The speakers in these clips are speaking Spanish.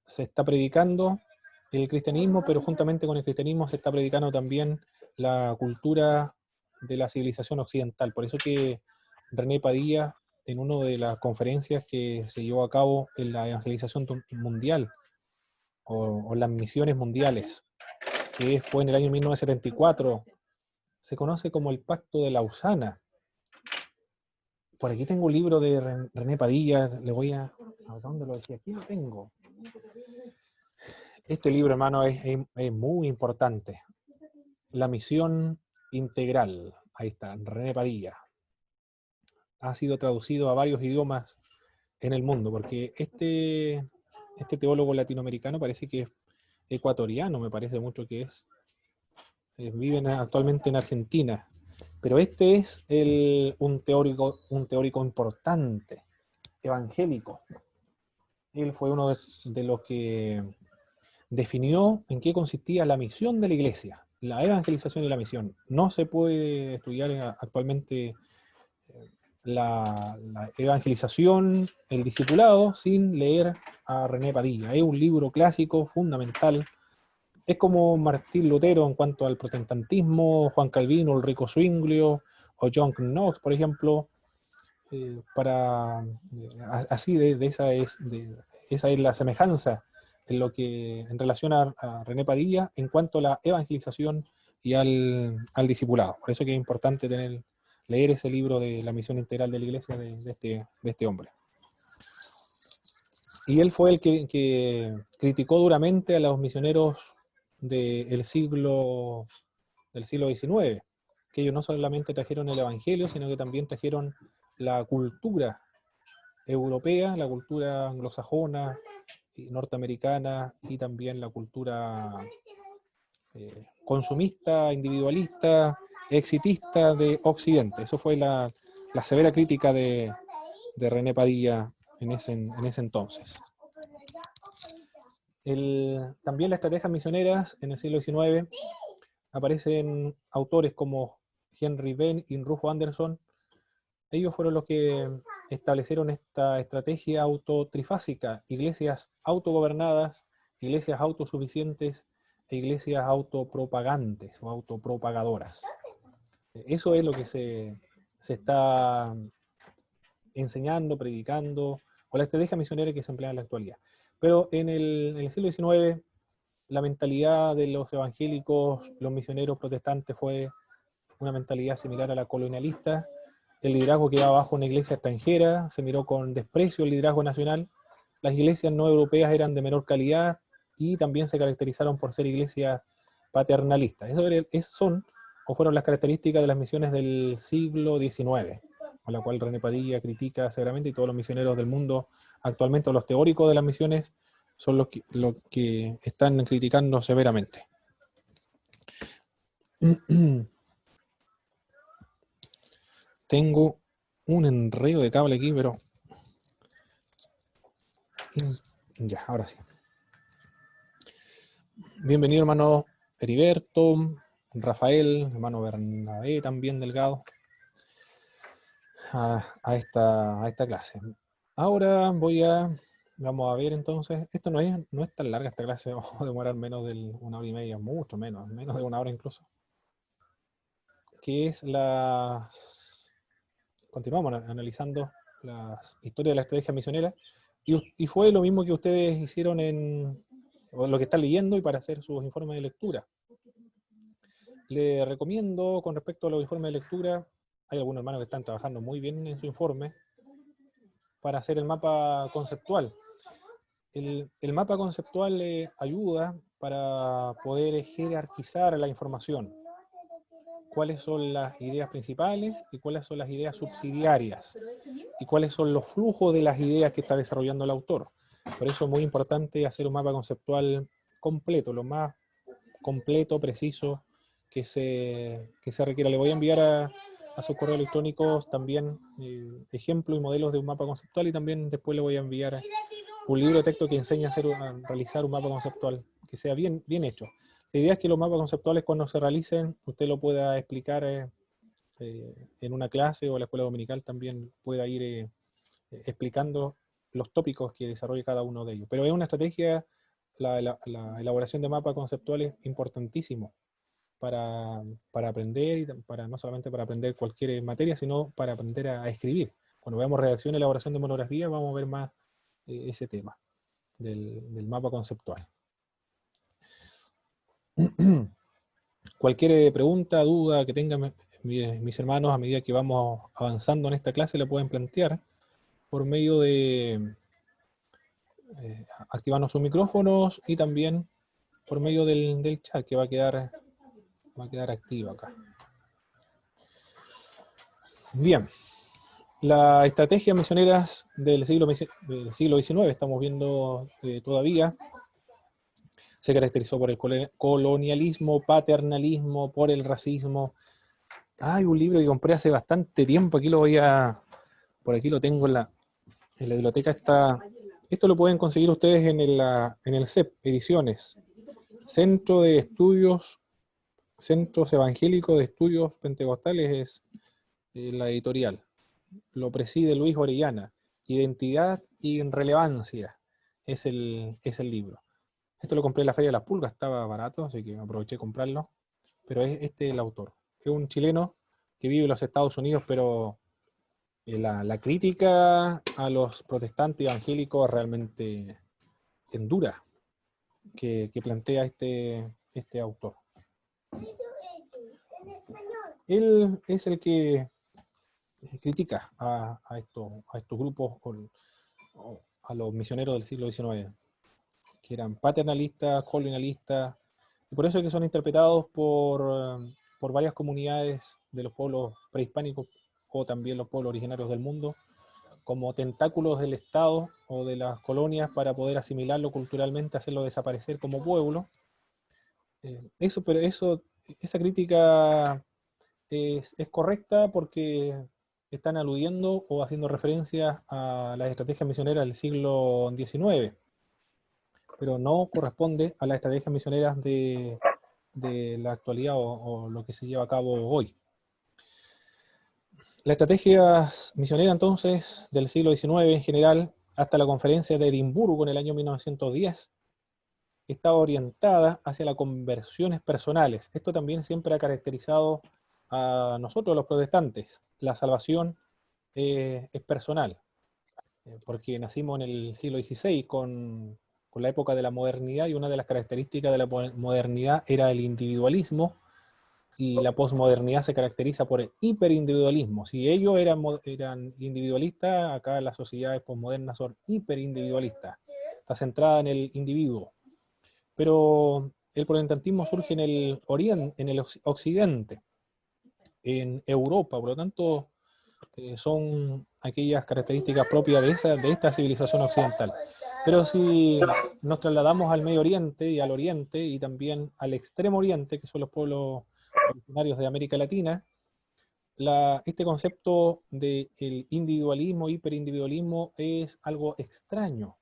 se está predicando el cristianismo, pero juntamente con el cristianismo se está predicando también la cultura de la civilización occidental. Por eso que René Padilla, en una de las conferencias que se llevó a cabo en la evangelización mundial, o las misiones mundiales, que fue en el año 1974, se conoce como el Pacto de Lausana. Por aquí tengo un libro de René Padilla, le voy a... ¿Dónde lo decía? Aquí lo tengo. Este libro, hermano, es muy importante. La misión integral. Ahí está, René Padilla. Ha sido traducido a varios idiomas en el mundo, porque este teólogo latinoamericano parece que es ecuatoriano, me parece mucho que es. Vive actualmente en Argentina. Pero este es un teórico importante, evangélico. Él fue uno de los que definió en qué consistía la misión de la iglesia, la evangelización y la misión. No se puede estudiar actualmente la evangelización, el discipulado, sin leer a René Padilla. Es un libro clásico, fundamental. Es como Martín Lutero en cuanto al protestantismo, Juan Calvino, Ulrico Zwinglio o John Knox, por ejemplo. Así esa es la semejanza en relación a René Padilla en cuanto a la evangelización y al discipulado. Por eso que es importante leer ese libro de la misión integral de la iglesia de este hombre. Y él fue el que criticó duramente a los misioneros del siglo XIX, que ellos no solamente trajeron el evangelio, sino que también trajeron la cultura europea, la cultura anglosajona, norteamericana, y también la cultura consumista, individualista, exitista de Occidente. Eso fue la severa crítica de René Padilla en ese entonces. También las estrategias misioneras en el siglo XIX aparecen autores como Henry Venn y Rufo Anderson. Ellos fueron los que establecieron esta estrategia autotrifásica: iglesias autogobernadas, iglesias autosuficientes e iglesias autopropagantes o autopropagadoras. Eso es lo que se está enseñando, predicando, o la estrategia misionera que se emplea en la actualidad. Pero en el siglo XIX, la mentalidad de los evangélicos, los misioneros protestantes, fue una mentalidad similar a la colonialista. El liderazgo quedaba bajo una iglesia extranjera, se miró con desprecio el liderazgo nacional. Las iglesias no europeas eran de menor calidad y también se caracterizaron por ser iglesias paternalistas. Fueron las características de las misiones del siglo XIX, con la cual René Padilla critica severamente, y todos los misioneros del mundo actualmente, los teóricos de las misiones, son los que están criticando severamente. Tengo un enredo de cable aquí, pero ya, ahora sí. Bienvenido, hermano Heriberto, Rafael, hermano Bernabé, también Delgado, a esta clase. Ahora vamos a ver entonces, esto no es tan larga esta clase, vamos a demorar menos de una hora y media, mucho menos de una hora incluso. Que es continuamos analizando las historias de la estrategia misionera, y fue lo mismo que ustedes hicieron o lo que están leyendo y para hacer sus informes de lectura. Le recomiendo, con respecto a los informes de lectura, hay algunos hermanos que están trabajando muy bien en su informe para hacer el mapa conceptual. El mapa conceptual le ayuda para poder jerarquizar la información. Cuáles son las ideas principales y cuáles son las ideas subsidiarias, y cuáles son los flujos de las ideas que está desarrollando el autor. Por eso es muy importante hacer un mapa conceptual completo, lo más completo, preciso que se requiera. Le voy a enviar a sus correos electrónicos también ejemplos y modelos de un mapa conceptual, y también después le voy a enviar un libro de texto que enseña a realizar un mapa conceptual que sea bien hecho. La idea es que los mapas conceptuales, cuando se realicen, usted lo pueda explicar en una clase, o en la escuela dominical también pueda ir explicando los tópicos que desarrolla cada uno de ellos. Pero es una estrategia la elaboración de mapas conceptuales es importantísimo para aprender, y no solamente para aprender cualquier materia, sino para aprender a escribir. Cuando veamos redacción y elaboración de monografía, vamos a ver más ese tema del mapa conceptual. Cualquier pregunta, duda que tengan mis hermanos a medida que vamos avanzando en esta clase, la pueden plantear por medio de activarnos sus micrófonos y también por medio del chat que va a quedar activo acá. Bien, las estrategias misioneras del siglo XIX, estamos viendo todavía, se caracterizó por el colonialismo, paternalismo, por el racismo. Hay un libro que compré hace bastante tiempo, aquí por aquí lo tengo en la biblioteca. Esto lo pueden conseguir ustedes en el CEP, Ediciones, Centros Evangélicos de Estudios Pentecostales, es la editorial. Lo preside Luis Orellana. Identidad y Relevancia es el libro. Esto lo compré en la Feria de las Pulgas, estaba barato, así que aproveché de comprarlo. Pero este es el autor. Es un chileno que vive en los Estados Unidos, pero la crítica a los protestantes evangélicos es realmente dura que plantea este autor. Él es el que critica a estos grupos, a los misioneros del siglo XIX, que eran paternalistas, colonialistas, y por eso es que son interpretados por varias comunidades de los pueblos prehispánicos o también los pueblos originarios del mundo, como tentáculos del Estado o de las colonias para poder asimilarlo culturalmente, hacerlo desaparecer como pueblo. Esa crítica es correcta porque están aludiendo o haciendo referencia a las estrategias misioneras del siglo XIX, pero no corresponde a las estrategias misioneras de la actualidad o lo que se lleva a cabo hoy. Las estrategias misioneras entonces del siglo XIX en general, hasta la conferencia de Edimburgo en el año 1910, estaba orientada hacia las conversiones personales. Esto también siempre ha caracterizado a nosotros los protestantes. La salvación es personal, porque nacimos en el siglo XVI con la época de la modernidad, y una de las características de la modernidad era el individualismo, y la posmodernidad se caracteriza por el hiperindividualismo. Si ellos eran individualistas, acá las sociedades posmodernas son hiperindividualistas. Está centrada en el individuo. Pero el protestantismo surge en el occidente, en Europa, por lo tanto son aquellas características propias de esta civilización occidental. Pero si nos trasladamos al Medio Oriente y al Oriente y también al Extremo Oriente, que son los pueblos originarios de América Latina, este concepto del individualismo, hiperindividualismo, es algo extraño.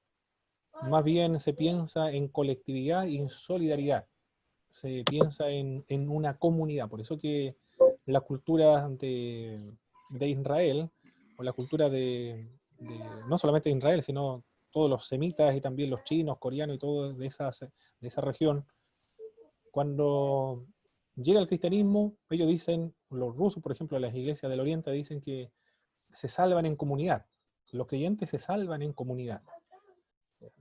Más bien se piensa en colectividad y en solidaridad. Se piensa en una comunidad. Por eso que la cultura de Israel, o la cultura no solamente de Israel, sino todos los semitas y también los chinos, coreanos y todo de esa región, cuando llega el cristianismo, ellos dicen, los rusos, por ejemplo, las iglesias del Oriente dicen que se salvan en comunidad. Los creyentes se salvan en comunidad.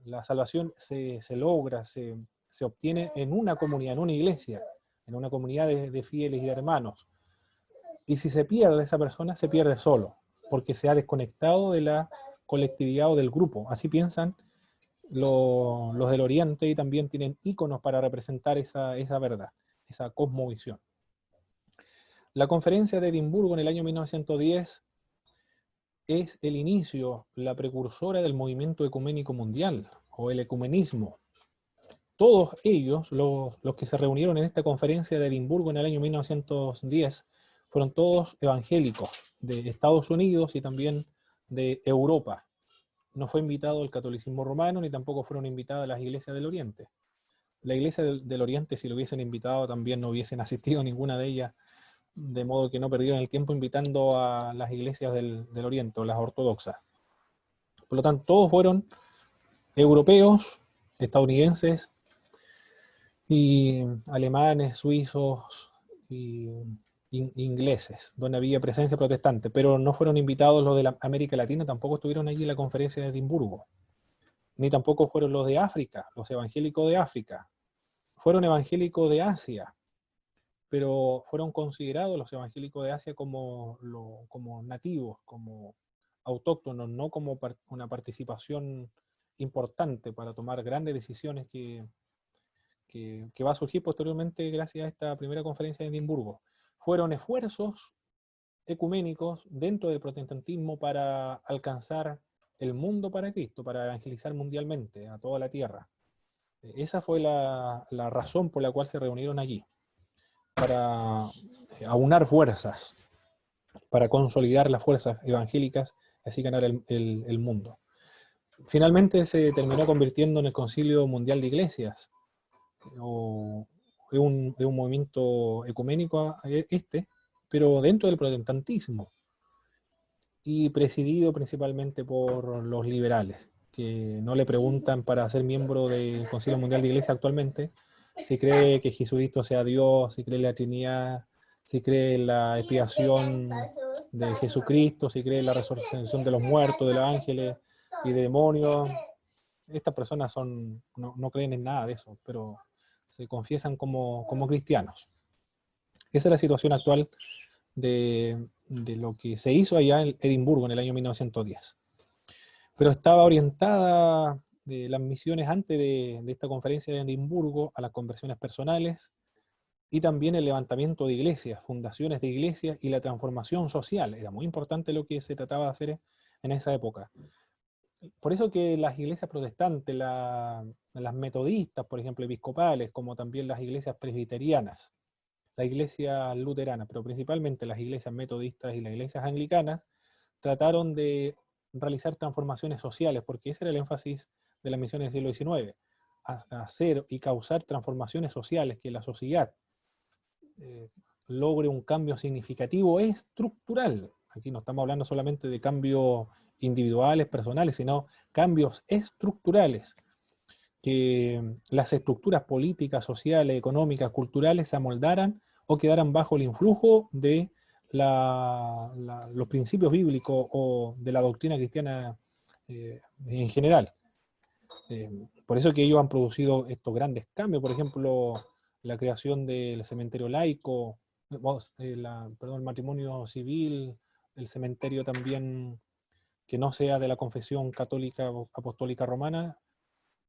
La salvación se logra, se obtiene en una comunidad, en una iglesia, en una comunidad de fieles y de hermanos. Y si se pierde esa persona, se pierde solo, porque se ha desconectado de la colectividad o del grupo. Así piensan los del Oriente, y también tienen íconos para representar esa verdad, esa cosmovisión. La conferencia de Edimburgo en el año 1910 es el inicio, la precursora del movimiento ecuménico mundial, o el ecumenismo. Todos ellos, los que se reunieron en esta conferencia de Edimburgo en el año 1910, fueron todos evangélicos de Estados Unidos y también de Europa. No fue invitado el catolicismo romano, ni tampoco fueron invitadas las iglesias del Oriente. La iglesia del Oriente, si lo hubiesen invitado, también no hubiesen asistido a ninguna de ellas, de modo que no perdieron el tiempo invitando a las iglesias del Oriente, o las ortodoxas. Por lo tanto, todos fueron europeos estadounidenses y alemanes, suizos y ingleses, donde había presencia protestante, pero no fueron invitados los de la América Latina, tampoco estuvieron allí en la conferencia de Edimburgo, ni tampoco fueron los de África, los evangélicos de África. Fueron evangélicos de Asia, pero fueron considerados los evangélicos de Asia como nativos, como autóctonos, no como una participación importante para tomar grandes decisiones que va a surgir posteriormente gracias a esta primera conferencia de Edimburgo. Fueron esfuerzos ecuménicos dentro del protestantismo para alcanzar el mundo para Cristo, para evangelizar mundialmente a toda la tierra. Esa fue la razón por la cual se reunieron allí, para aunar fuerzas, para consolidar las fuerzas evangélicas y así ganar el mundo. Finalmente se terminó convirtiendo en el Concilio Mundial de Iglesias, o un movimiento ecuménico pero dentro del protestantismo, y presidido principalmente por los liberales, que no le preguntan para ser miembro del Concilio Mundial de Iglesia actualmente si cree que Jesucristo sea Dios, si cree en la Trinidad, si cree en la expiación de Jesucristo, si cree en la resurrección de los muertos, de los ángeles y de demonios. Estas personas no creen en nada de eso, pero se confiesan como cristianos. Esa es la situación actual de lo que se hizo allá en Edimburgo en el año 1910. Pero estaba orientada las misiones antes de esta conferencia de Edimburgo a las conversiones personales y también el levantamiento de iglesias, fundaciones de iglesias y la transformación social. Era muy importante lo que se trataba de hacer en esa época. Por eso que las iglesias protestantes, las metodistas, por ejemplo, episcopales, como también las iglesias presbiterianas, la iglesia luterana, pero principalmente las iglesias metodistas y las iglesias anglicanas, trataron de realizar transformaciones sociales, porque ese era el énfasis de las misiones del siglo XIX, hacer y causar transformaciones sociales, que la sociedad logre un cambio significativo estructural. Aquí no estamos hablando solamente de cambios individuales, personales, sino cambios estructurales, que las estructuras políticas, sociales, económicas, culturales se amoldaran o quedaran bajo el influjo de los principios bíblicos o de la doctrina cristiana en general. Por eso que ellos han producido estos grandes cambios, por ejemplo, la creación del cementerio laico, el matrimonio civil, el cementerio también que no sea de la confesión católica o apostólica romana,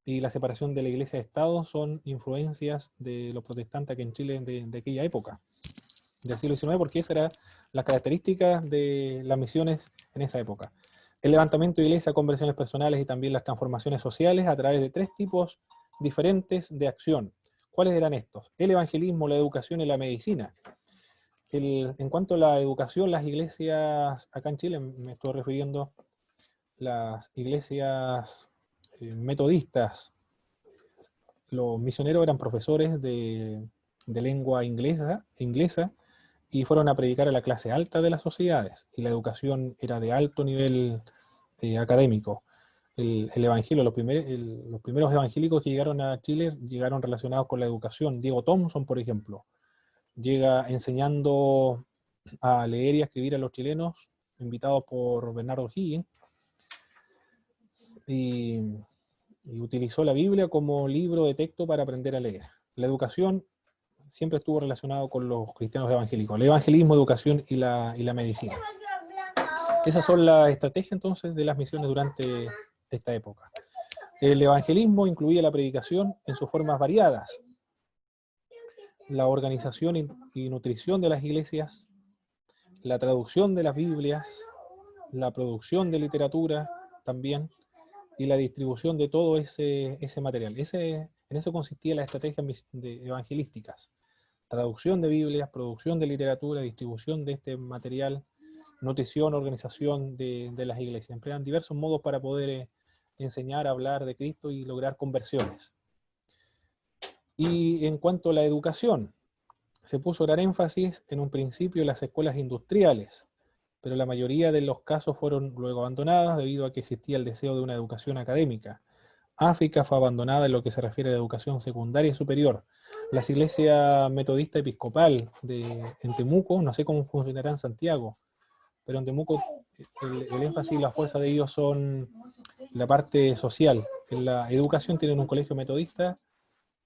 y la separación de la iglesia de Estado son influencias de los protestantes aquí en Chile de aquella época, del siglo XIX, porque esa era la característica de las misiones en esa época. El levantamiento de iglesia, conversiones personales y también las transformaciones sociales a través de 3 tipos diferentes de acción. ¿Cuáles eran estos? El evangelismo, la educación y la medicina. En cuanto a la educación, las iglesias, acá en Chile me estoy refiriendo, las iglesias metodistas, los misioneros eran profesores de lengua inglesa y fueron a predicar a la clase alta de las sociedades, y la educación era de alto nivel académico. El evangelio, los primeros evangélicos que llegaron a Chile llegaron relacionados con la educación. Diego Thompson, por ejemplo, llega enseñando a leer y a escribir a los chilenos, invitados por Bernardo Higgins, y utilizó la Biblia como libro de texto para aprender a leer. La educación siempre estuvo relacionado con los cristianos evangélicos, el evangelismo, educación y la medicina. Esas son las estrategias entonces de las misiones durante esta época. El evangelismo incluía la predicación en sus formas variadas, la organización y nutrición de las iglesias, la traducción de las Biblias, la producción de literatura también, y la distribución de todo ese material. En eso consistía la estrategia evangelísticas. Traducción de Biblias, producción de literatura, distribución de este material, nutrición, organización de las iglesias. Emplean diversos modos para poder enseñar, hablar de Cristo y lograr conversiones. Y en cuanto a la educación, se puso gran énfasis en un principio en las escuelas industriales, pero la mayoría de los casos fueron luego abandonadas debido a que existía el deseo de una educación académica. África fue abandonada en lo que se refiere a la educación secundaria y superior. Las iglesias metodista episcopal en Temuco, no sé cómo funcionará en Santiago, pero en Temuco el énfasis y la fuerza de ellos son la parte social. En la educación tienen un colegio metodista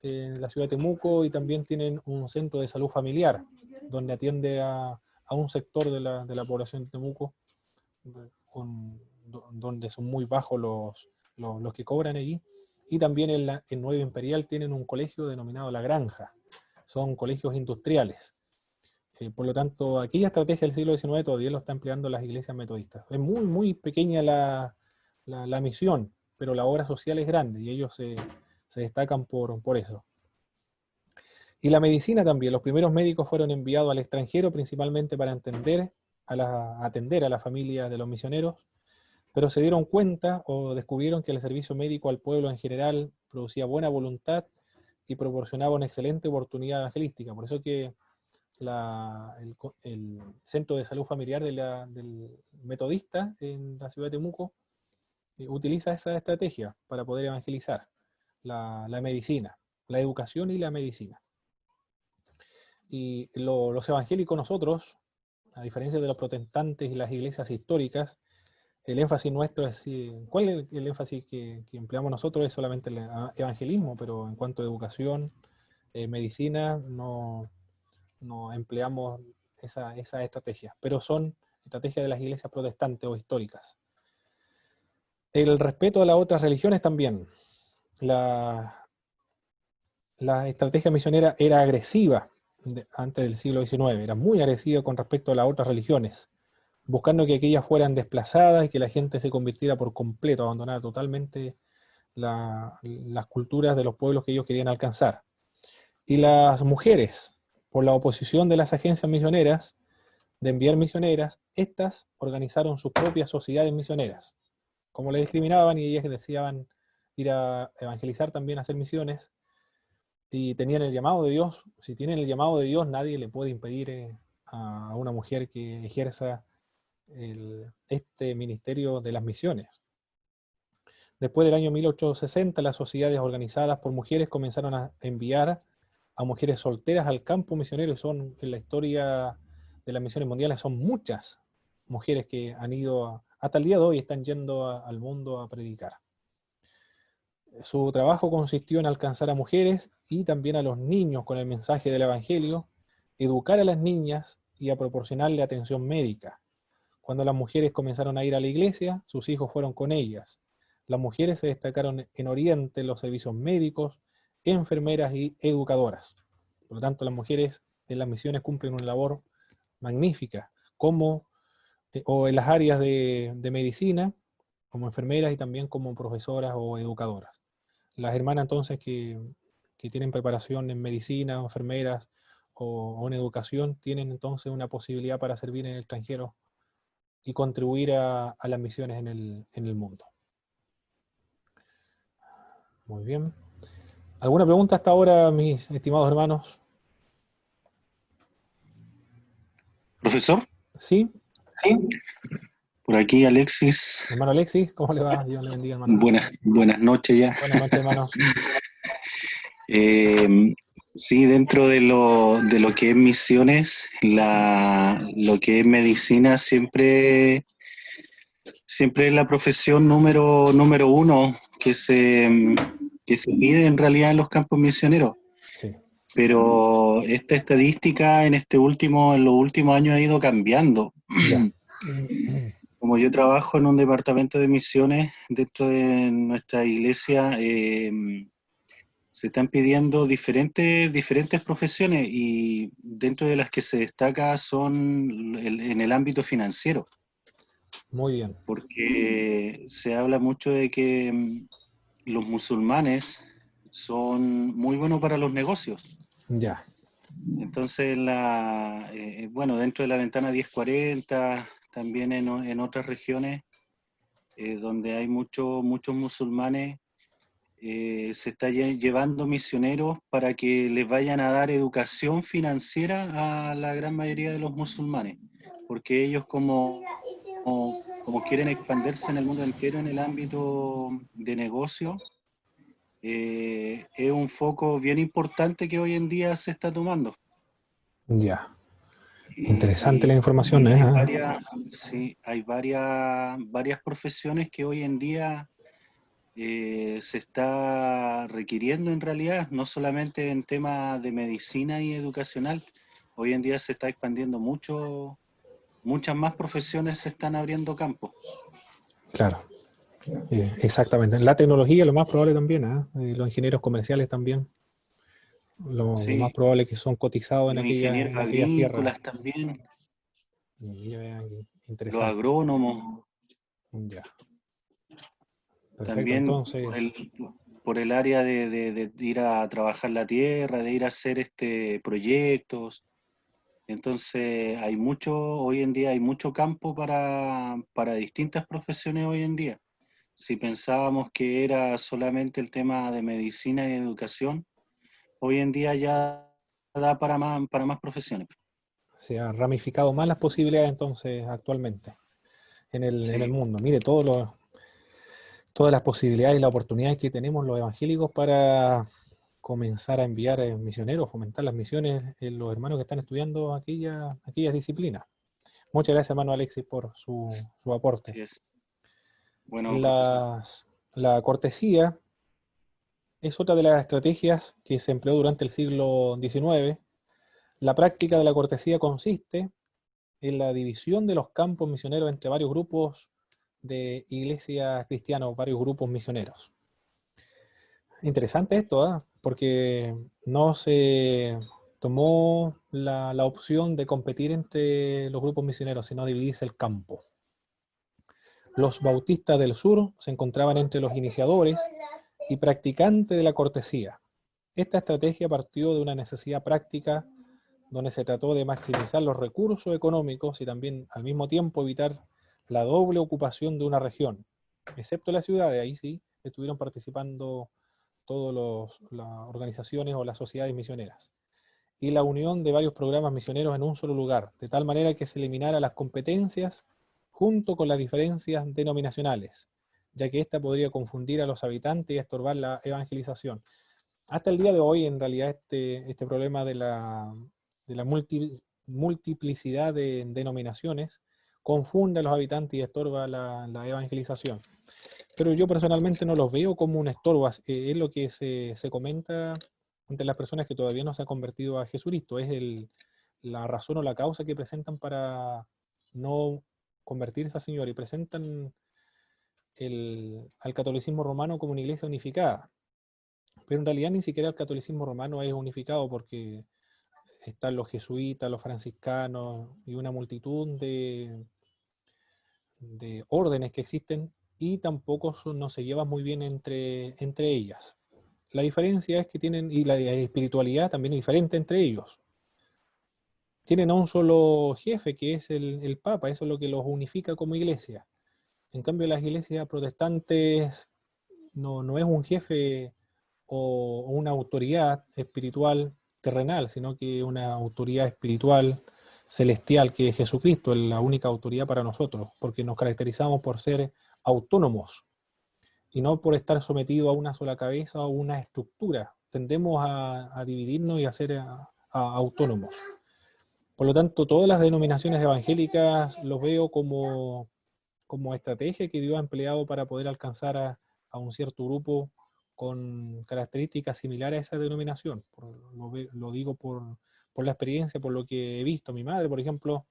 en la ciudad de Temuco y también tienen un centro de salud familiar, donde atiende a un sector de la población de Temuco, donde son muy bajos los que cobran allí. Y también en Nueva Imperial tienen un colegio denominado La Granja. Son colegios industriales. Por lo tanto, aquella estrategia del siglo XIX todavía lo están empleando las iglesias metodistas. Es muy, muy pequeña la misión, pero la obra social es grande y ellos se destacan por eso. Y la medicina también. Los primeros médicos fueron enviados al extranjero principalmente para atender a la familia de los misioneros, pero se dieron cuenta o descubrieron que el servicio médico al pueblo en general producía buena voluntad y proporcionaba una excelente oportunidad evangelística. Por eso que el centro de salud familiar del metodista en la ciudad de Temuco utiliza esa estrategia para poder evangelizar la medicina, la educación y la medicina. Y los evangélicos nosotros, a diferencia de los protestantes y las iglesias históricas, el énfasis nuestro es, ¿cuál es el énfasis que empleamos nosotros? Es solamente el evangelismo, pero en cuanto a educación, medicina, no empleamos esa estrategia, pero son estrategias de las iglesias protestantes o históricas. El respeto a las otras religiones también. La estrategia misionera era agresiva antes del siglo XIX, era muy agresiva con respecto a las otras religiones, buscando que aquellas fueran desplazadas y que la gente se convirtiera por completo, abandonara totalmente las culturas de los pueblos que ellos querían alcanzar. Y las mujeres, por la oposición de las agencias misioneras, de enviar misioneras, estas organizaron sus propias sociedades misioneras. Como les discriminaban y ellas deseaban ir a evangelizar también, a hacer misiones, y tenían el llamado de Dios. Si tienen el llamado de Dios, nadie le puede impedir a una mujer que ejerza este ministerio de las misiones. Después del año 1860, las sociedades organizadas por mujeres comenzaron a enviar a mujeres solteras al campo misionero. Son, en la historia de las misiones mundiales, son muchas mujeres que han ido, hasta el día de hoy están yendo al mundo a predicar. Su trabajo consistió en alcanzar a mujeres y también a los niños con el mensaje del Evangelio, educar a las niñas y a proporcionarle atención médica. Cuando las mujeres comenzaron a ir a la iglesia, sus hijos fueron con ellas. Las mujeres se destacaron en Oriente en los servicios médicos, enfermeras y educadoras. Por lo tanto, las mujeres en las misiones cumplen una labor magnífica, o en las áreas de medicina, como enfermeras y también como profesoras o educadoras. Las hermanas entonces que tienen preparación en medicina, o enfermeras o en educación, tienen entonces una posibilidad para servir en el extranjero y contribuir a las misiones en el mundo. Muy bien. ¿Alguna pregunta hasta ahora, mis estimados hermanos? ¿Profesor? ¿Sí? Sí. Por aquí Alexis. Hermano Alexis, ¿cómo le va? Dios le bendiga, hermano. Buenas noches ya. Buenas noches, hermano. Sí, dentro de lo que es misiones, lo que es medicina siempre es la profesión número uno que se pide en realidad en los campos misioneros. Sí. Pero esta estadística en los últimos años ha ido cambiando. Ya. Como yo trabajo en un departamento de misiones dentro de nuestra iglesia, se están pidiendo diferentes profesiones y dentro de las que se destaca son en el ámbito financiero. Muy bien. Porque se habla mucho de que los musulmanes son muy buenos para los negocios. Ya. Entonces, dentro de la ventana 1040, también en otras regiones donde hay muchos musulmanes, se está llevando misioneros para que les vayan a dar educación financiera a la gran mayoría de los musulmanes, porque ellos como quieren expandirse en el mundo entero en el ámbito de negocio, es un foco bien importante que hoy en día se está tomando. Ya, interesante la Y, información, y ¿eh? hay Ah, sí, hay varias profesiones que hoy en día se está requiriendo en realidad, no solamente en temas de medicina y educacional. Hoy en día se está expandiendo mucho, muchas más profesiones se están abriendo campo. claro, exactamente. La tecnología, lo más probable también, ¿ah? Los ingenieros comerciales también, lo más Sí, probable que son cotizados los en ingenieros aquellas tierras. agrícolas también, Ya vean, los interesante. agrónomos, Ya, perfecto. también Entonces, por el área de ir a trabajar la tierra, de ir a hacer proyectos. Entonces hoy en día hay mucho campo para distintas profesiones hoy en día. Si pensábamos que era solamente el tema de medicina y educación, hoy en día ya da para más profesiones. se han ramificado más las posibilidades entonces actualmente en el Sí, mundo. Mire, todas las posibilidades y las oportunidades que tenemos los evangélicos para comenzar a enviar misioneros, fomentar las misiones en los hermanos que están estudiando aquellas disciplinas. Muchas gracias, hermano Alexis, por su aporte. sí es. Bueno, profesor. Las- la cortesía es otra de las estrategias que se empleó durante el siglo XIX. La práctica de la cortesía consiste en la división de los campos misioneros entre varios grupos de iglesias cristianas, varios grupos misioneros. Interesante esto, ¿ah? Porque no se tomó la opción de competir entre los grupos misioneros, sino dividirse el campo. Los bautistas del sur se encontraban entre los iniciadores y practicantes de la cortesía. Esta estrategia partió de una necesidad práctica donde se trató de maximizar los recursos económicos y también al mismo tiempo evitar la doble ocupación de una región, excepto las ciudades. Ahí sí estuvieron participando todas las organizaciones o las sociedades misioneras, y la unión de varios programas misioneros en un solo lugar, de tal manera que se eliminara las competencias junto con las diferencias denominacionales, ya que ésta podría confundir a los habitantes y estorbar la evangelización. Hasta el día de hoy, en realidad, este problema de la multiplicidad de denominaciones confunde a los habitantes y estorba la evangelización. Pero yo personalmente no los veo como un estorbo, es lo que se comenta entre las personas que todavía no se han convertido a Jesucristo, es la razón o la causa que presentan para no convertirse a Señor, y presentan al catolicismo romano como una iglesia unificada. Pero en realidad ni siquiera el catolicismo romano es unificado, porque están los jesuitas, los franciscanos y una multitud de órdenes que existen, y tampoco no se llevan muy bien entre ellas. La diferencia es que tienen, y la espiritualidad también es diferente entre ellos. Tienen a un solo jefe, que es el Papa, eso es lo que los unifica como iglesia. En cambio, las iglesias protestantes no es un jefe o una autoridad espiritual terrenal, sino que una autoridad espiritual celestial, que es Jesucristo, es la única autoridad para nosotros, porque nos caracterizamos por ser autónomos y no por estar sometidos a una sola cabeza o una estructura. Tendemos a dividirnos y a ser autónomos. Por lo tanto, todas las denominaciones evangélicas los veo como estrategia que Dios ha empleado para poder alcanzar a un cierto grupo con características similares a esa denominación. Lo digo por la experiencia, por lo que he visto. Mi madre, por ejemplo,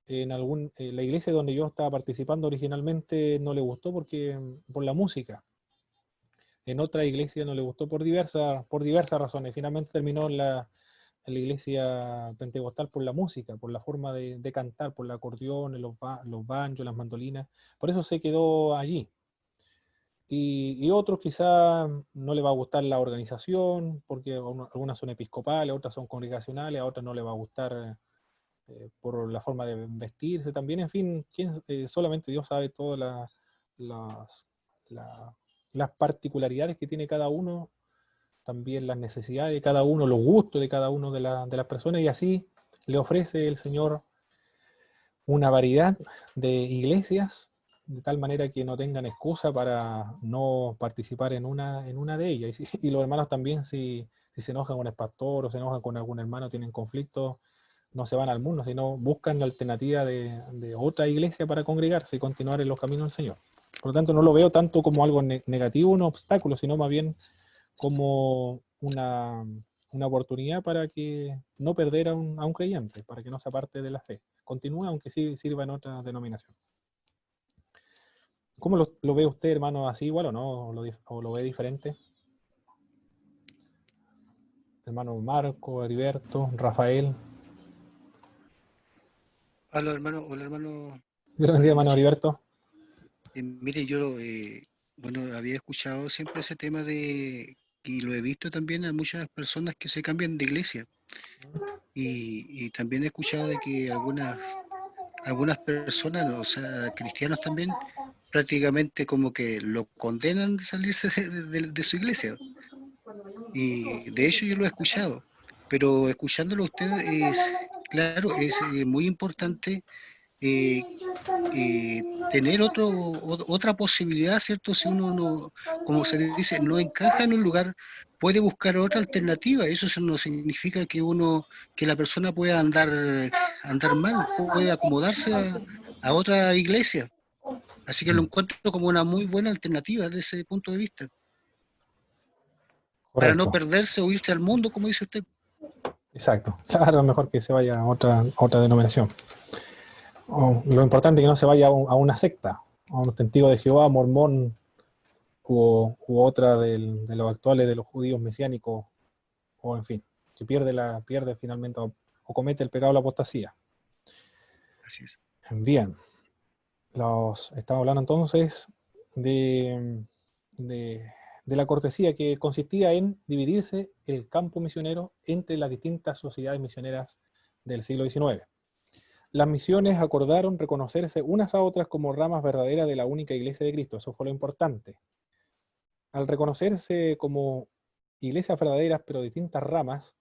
la iglesia donde yo estaba participando originalmente no le gustó por la música. En otra iglesia no le gustó por diversas razones. Finalmente terminó en la iglesia pentecostal por la música, por la forma de cantar, por el acordeón, los banjos, las mandolinas. Por eso se quedó allí. Y otros quizás no le va a gustar la organización, porque algunas son episcopales, otras son congregacionales, a otras no le va a gustar por la forma de vestirse también. En fin, solamente Dios sabe todas las, la- las particularidades que tiene cada uno, también las necesidades de cada uno, los gustos de cada uno de las personas, y así le ofrece el Señor una variedad de iglesias de tal manera que no tengan excusa para no participar en una de ellas. Y los hermanos también, si se enojan con el pastor o se enojan con algún hermano, tienen conflictos, no se van al mundo, sino buscan la alternativa de otra iglesia para congregarse y continuar en los caminos del Señor. Por lo tanto, no lo veo tanto como algo negativo, un obstáculo, sino más bien como una oportunidad para que no perder a un creyente, para que no se aparte de la fe. Continúa, aunque sí sirva en otra denominación. ¿Cómo lo ve usted, hermano, así igual o no? ¿O lo ve diferente? Hermano Marco, Heriberto, Rafael. Hola hermano Gracias, hermano Richie. Heriberto. Mire, yo bueno, había escuchado siempre ese tema y lo he visto también a muchas personas que se cambian de iglesia. Y también he escuchado de que algunas personas, o sea, cristianos también, prácticamente como que lo condenan de salirse de su iglesia. Y de hecho yo lo he escuchado, pero escuchándolo a usted claro, es muy importante eh, tener otra posibilidad, ¿cierto? Si uno no, como se dice, no encaja en un lugar, puede buscar otra alternativa. Eso no significa que la persona pueda andar mal, puede acomodarse a otra iglesia. Así que lo encuentro como una muy buena alternativa desde ese punto de vista, para no Correcto. perderse o irse al mundo, como dice usted. Exacto. Claro, es mejor que se vaya a otra denominación. Lo importante es que no se vaya a una secta, a un testigo de Jehová, mormón u otra de los actuales de los judíos mesiánicos, o en fin, que pierde finalmente o comete el pecado de la apostasía. Así es. Bien, estamos hablando entonces de, de la cortesía que consistía en dividirse el campo misionero entre las distintas sociedades misioneras del siglo XIX. Las misiones acordaron reconocerse unas a otras como ramas verdaderas de la única Iglesia de Cristo. Eso fue lo importante. Al reconocerse como iglesias verdaderas, pero distintas ramas,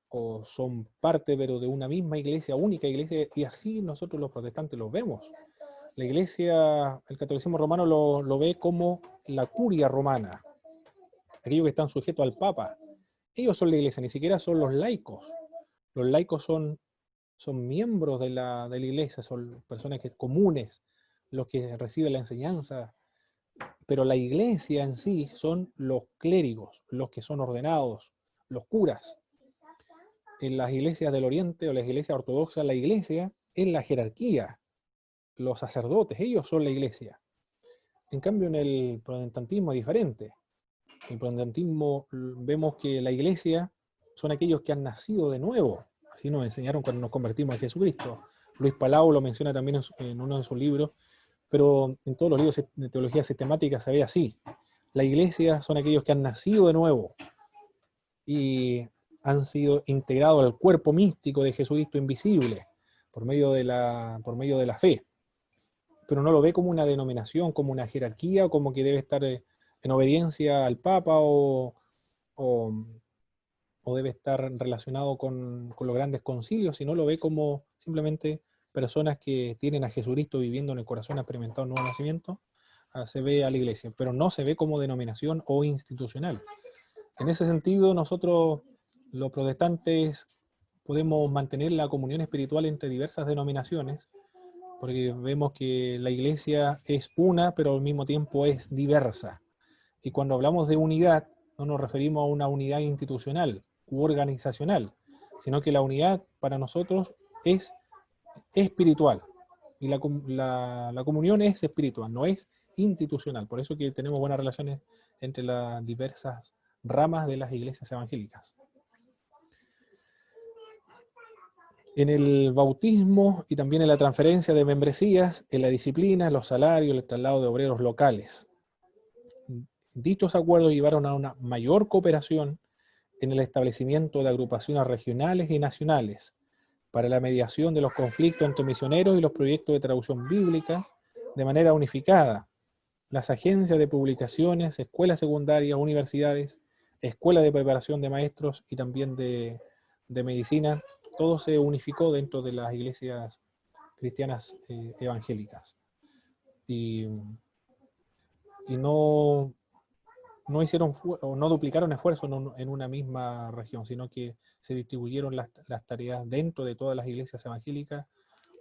o son parte, pero de una misma iglesia, única iglesia, y así nosotros los protestantes los vemos. La iglesia, el catolicismo romano lo ve como la curia romana, aquellos que están sujetos al papa. Ellos son la iglesia, ni siquiera son los laicos. Los laicos son miembros de la iglesia, son personas comunes, los que reciben la enseñanza, pero la iglesia en sí son los clérigos, los que son ordenados, los curas. En las iglesias del Oriente o las iglesias ortodoxas, la iglesia es la jerarquía, los sacerdotes, ellos son la iglesia. En cambio, en el protestantismo es diferente. En el protestantismo vemos que la iglesia son aquellos que han nacido de nuevo. Así nos enseñaron cuando nos convertimos a Jesucristo. Luis Palau lo menciona también en uno de sus libros, pero en todos los libros de teología sistemática se ve así. La iglesia son aquellos que han nacido de nuevo y han sido integrados al cuerpo místico de Jesucristo invisible por medio de la fe. Pero no lo ve como una denominación, como una jerarquía, o como que debe estar en obediencia al Papa o, o debe estar relacionado con los grandes concilios, sino lo ve como simplemente personas que tienen a Jesucristo viviendo en el corazón, experimentado un nuevo nacimiento, se ve a la iglesia, pero no se ve como denominación o institucional. En ese sentido, nosotros, los protestantes, podemos mantener la comunión espiritual entre diversas denominaciones, porque vemos que la iglesia es una, pero al mismo tiempo es diversa. Y cuando hablamos de unidad, no nos referimos a una unidad institucional u organizacional, sino que la unidad para nosotros es espiritual. Y la comunión es espiritual, no es institucional. Por eso que tenemos buenas relaciones entre las diversas ramas de las iglesias evangélicas. En el bautismo y también en la transferencia de membresías, en la disciplina, los salarios, el traslado de obreros locales. Dichos acuerdos llevaron a una mayor cooperación en el establecimiento de agrupaciones regionales y nacionales para la mediación de los conflictos entre misioneros y los proyectos de traducción bíblica de manera unificada. Las agencias de publicaciones, escuelas secundarias, universidades, escuelas de preparación de maestros y también de medicina, todo se unificó dentro de las iglesias cristianas evangélicas. y, y no, no hicieron o no duplicaron esfuerzos en una misma región, sino que se distribuyeron las tareas dentro de todas las iglesias evangélicas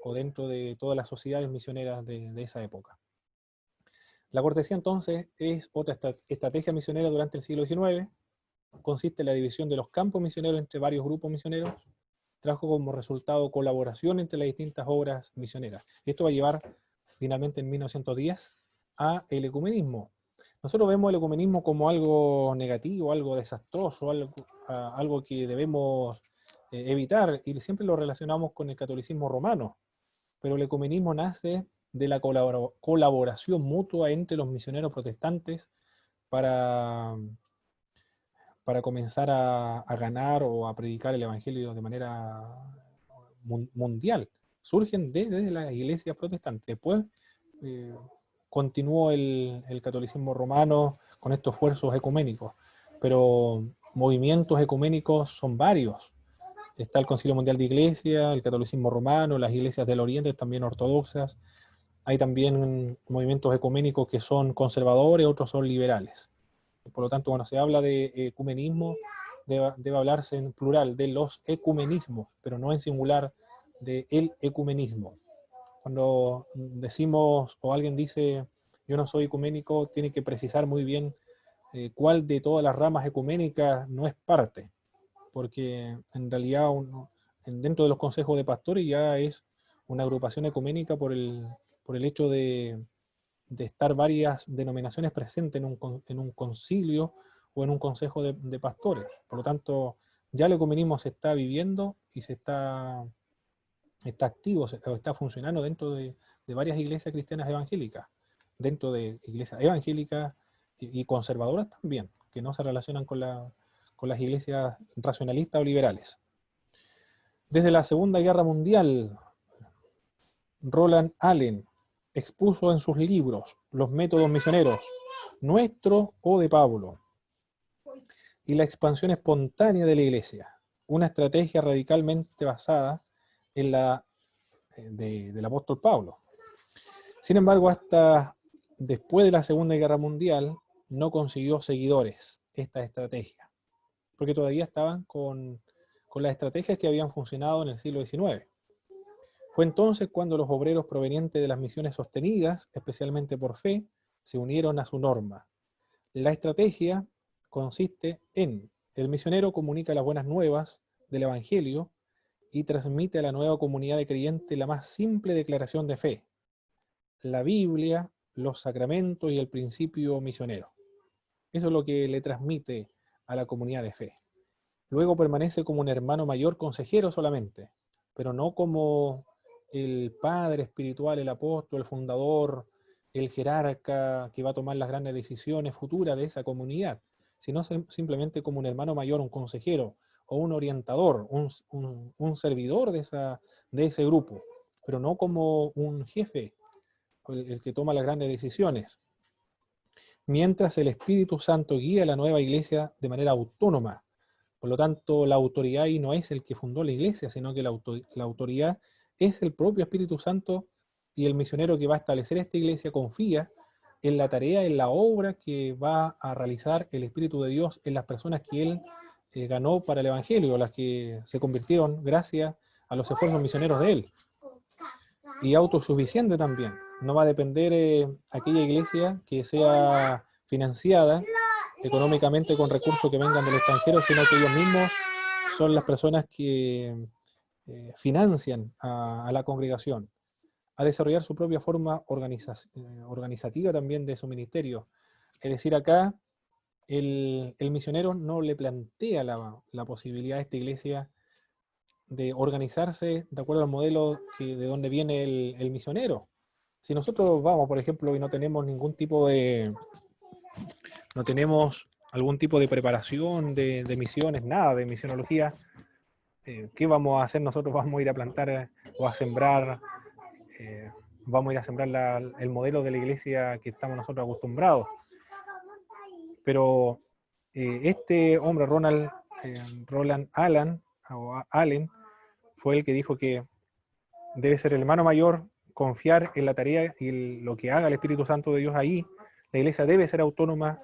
o dentro de todas las sociedades misioneras de esa época. La cortesía entonces es otra estrategia misionera durante el siglo XIX, consiste en la división de los campos misioneros entre varios grupos misioneros, trajo como resultado colaboración entre las distintas obras misioneras. Esto va a llevar finalmente en 1910 a el ecumenismo. Nosotros vemos el ecumenismo como algo negativo, algo desastroso, algo que debemos evitar, y siempre lo relacionamos con el catolicismo romano, pero el ecumenismo nace de la colaboración mutua entre los misioneros protestantes para comenzar a ganar o a predicar el evangelio de manera mundial. Surgen desde las iglesias protestantes. Después continuó el catolicismo romano con estos esfuerzos ecuménicos, pero movimientos ecuménicos son varios. Está el Concilio Mundial de Iglesias, el catolicismo romano, las iglesias del Oriente también ortodoxas. Hay también movimientos ecuménicos que son conservadores, otros son liberales. Por lo tanto, cuando se habla de ecumenismo, debe hablarse en plural de los ecumenismos, pero no en singular de el ecumenismo. Cuando decimos o alguien dice yo no soy ecuménico, tiene que precisar muy bien cuál de todas las ramas ecuménicas no es parte, porque en realidad dentro de los consejos de pastores ya es una agrupación ecuménica por el hecho de estar varias denominaciones presentes en un concilio o en un consejo de pastores. Por lo tanto, ya el ecumenismo se está viviendo y está activo, está funcionando dentro de varias iglesias cristianas evangélicas, dentro de iglesias evangélicas y conservadoras también, que no se relacionan con las iglesias racionalistas o liberales. Desde la Segunda Guerra Mundial, Roland Allen expuso en sus libros los métodos misioneros, nuestro o de Pablo, y la expansión espontánea de la iglesia, una estrategia radicalmente basada en la del apóstol Pablo. Sin embargo, hasta después de la Segunda Guerra Mundial no consiguió seguidores esta estrategia, porque todavía estaban con las estrategias que habían funcionado en el siglo XIX. Fue entonces cuando los obreros provenientes de las misiones sostenidas, especialmente por fe, se unieron a su norma. La estrategia consiste en: el misionero comunica las buenas nuevas del Evangelio y transmite a la nueva comunidad de creyentes la más simple declaración de fe, la Biblia, los sacramentos y el principio misionero. Eso es lo que le transmite a la comunidad de fe. Luego permanece como un hermano mayor consejero solamente, pero no como el padre espiritual, el apóstol, el fundador, el jerarca que va a tomar las grandes decisiones futuras de esa comunidad, sino simplemente como un hermano mayor, un consejero o un orientador, un servidor de ese grupo, pero no como un jefe, el que toma las grandes decisiones. Mientras el Espíritu Santo guía la nueva iglesia de manera autónoma. Por lo tanto, la autoridad ahí no es el que fundó la iglesia, sino que la autoridad es el propio Espíritu Santo, y el misionero que va a establecer esta iglesia confía en la tarea, en la obra que va a realizar el Espíritu de Dios en las personas que él ganó para el Evangelio, las que se convirtieron gracias a los esfuerzos misioneros de él. Y autosuficiente también. No va a depender aquella iglesia que sea financiada económicamente con recursos que vengan del extranjero, sino que ellos mismos son las personas que financian a la congregación, a desarrollar su propia forma organizativa también de su ministerio. Es decir, acá el misionero no le plantea la posibilidad a esta iglesia de organizarse de acuerdo al modelo de donde viene el misionero. Si nosotros vamos, por ejemplo, y no tenemos algún tipo de preparación de misiones, nada de misionología, ¿qué vamos a hacer nosotros? Vamos a ir a plantar o a sembrar, vamos a ir a sembrar el modelo de la iglesia que estamos nosotros acostumbrados. Pero este hombre, Roland Allen, fue el que dijo que debe ser el hermano mayor confiar en la tarea y lo que haga el Espíritu Santo de Dios ahí. La iglesia debe ser autónoma,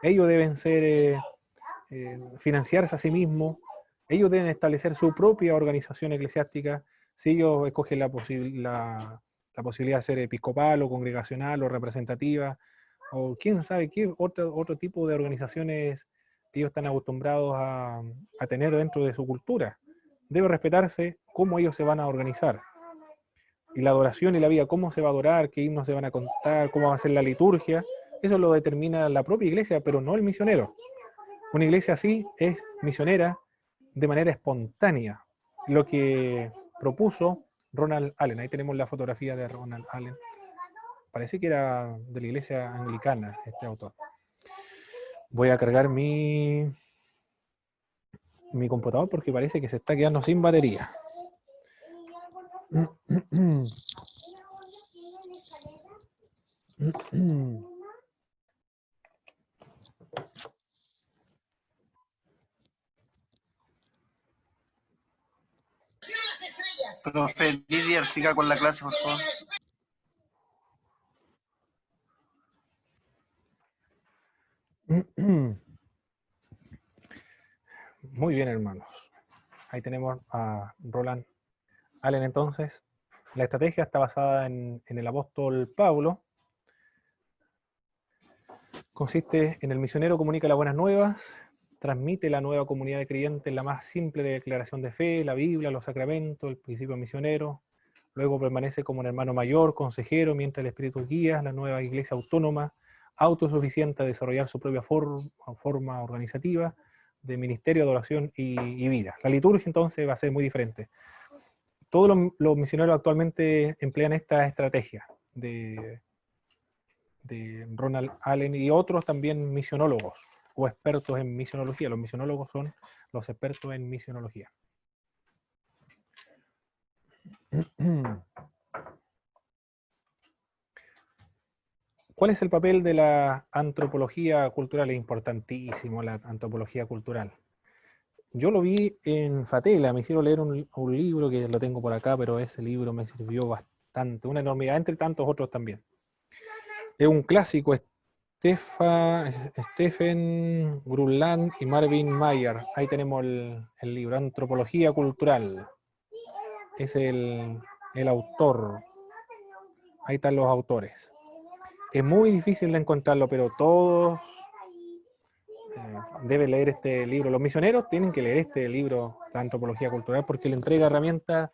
ellos deben ser, financiarse a sí mismos, ellos deben establecer su propia organización eclesiástica. Si ellos escogen la posibilidad de ser episcopal o congregacional o representativa, o quién sabe qué otro tipo de organizaciones ellos están acostumbrados a tener dentro de su cultura. Debe respetarse cómo ellos se van a organizar. Y la adoración y la vida, cómo se va a adorar, qué himnos se van a contar, cómo va a ser la liturgia, eso lo determina la propia iglesia, pero no el misionero. Una iglesia así es misionera de manera espontánea, lo que propuso Ronald Allen. Ahí tenemos la fotografía de Ronald Allen. Parece que era de la iglesia anglicana este autor. Voy a cargar mi computador porque parece que se está quedando sin batería. Profe Didier, siga con la clase, por favor. Muy bien, hermanos. Ahí tenemos a Roland Allen entonces. La estrategia está basada en el apóstol Pablo. Consiste en el misionero comunica las buenas nuevas, transmite la nueva comunidad de creyentes la más simple de declaración de fe, la Biblia, los sacramentos, el principio misionero. Luego permanece como un hermano mayor, consejero, mientras el Espíritu guía la nueva iglesia autónoma, autosuficiente a desarrollar su propia forma organizativa de ministerio, adoración y vida. La liturgia entonces va a ser muy diferente. Todos los misioneros actualmente emplean esta estrategia de Ronald Allen y otros también misionólogos o expertos en misionología. Los misionólogos son los expertos en misionología. ¿Cuál es el papel de la antropología cultural? Es importantísimo la antropología cultural. Yo lo vi en Fatela, me hicieron leer un libro que lo tengo por acá, pero ese libro me sirvió bastante, una enormidad, entre tantos otros también. Es un clásico, Stephen Grunland y Marvin Mayer. Ahí tenemos el libro, Antropología Cultural. Es el autor. Ahí están los autores. Es muy difícil de encontrarlo, pero todos deben leer este libro. Los misioneros tienen que leer este libro, La Antropología Cultural, porque le entrega herramientas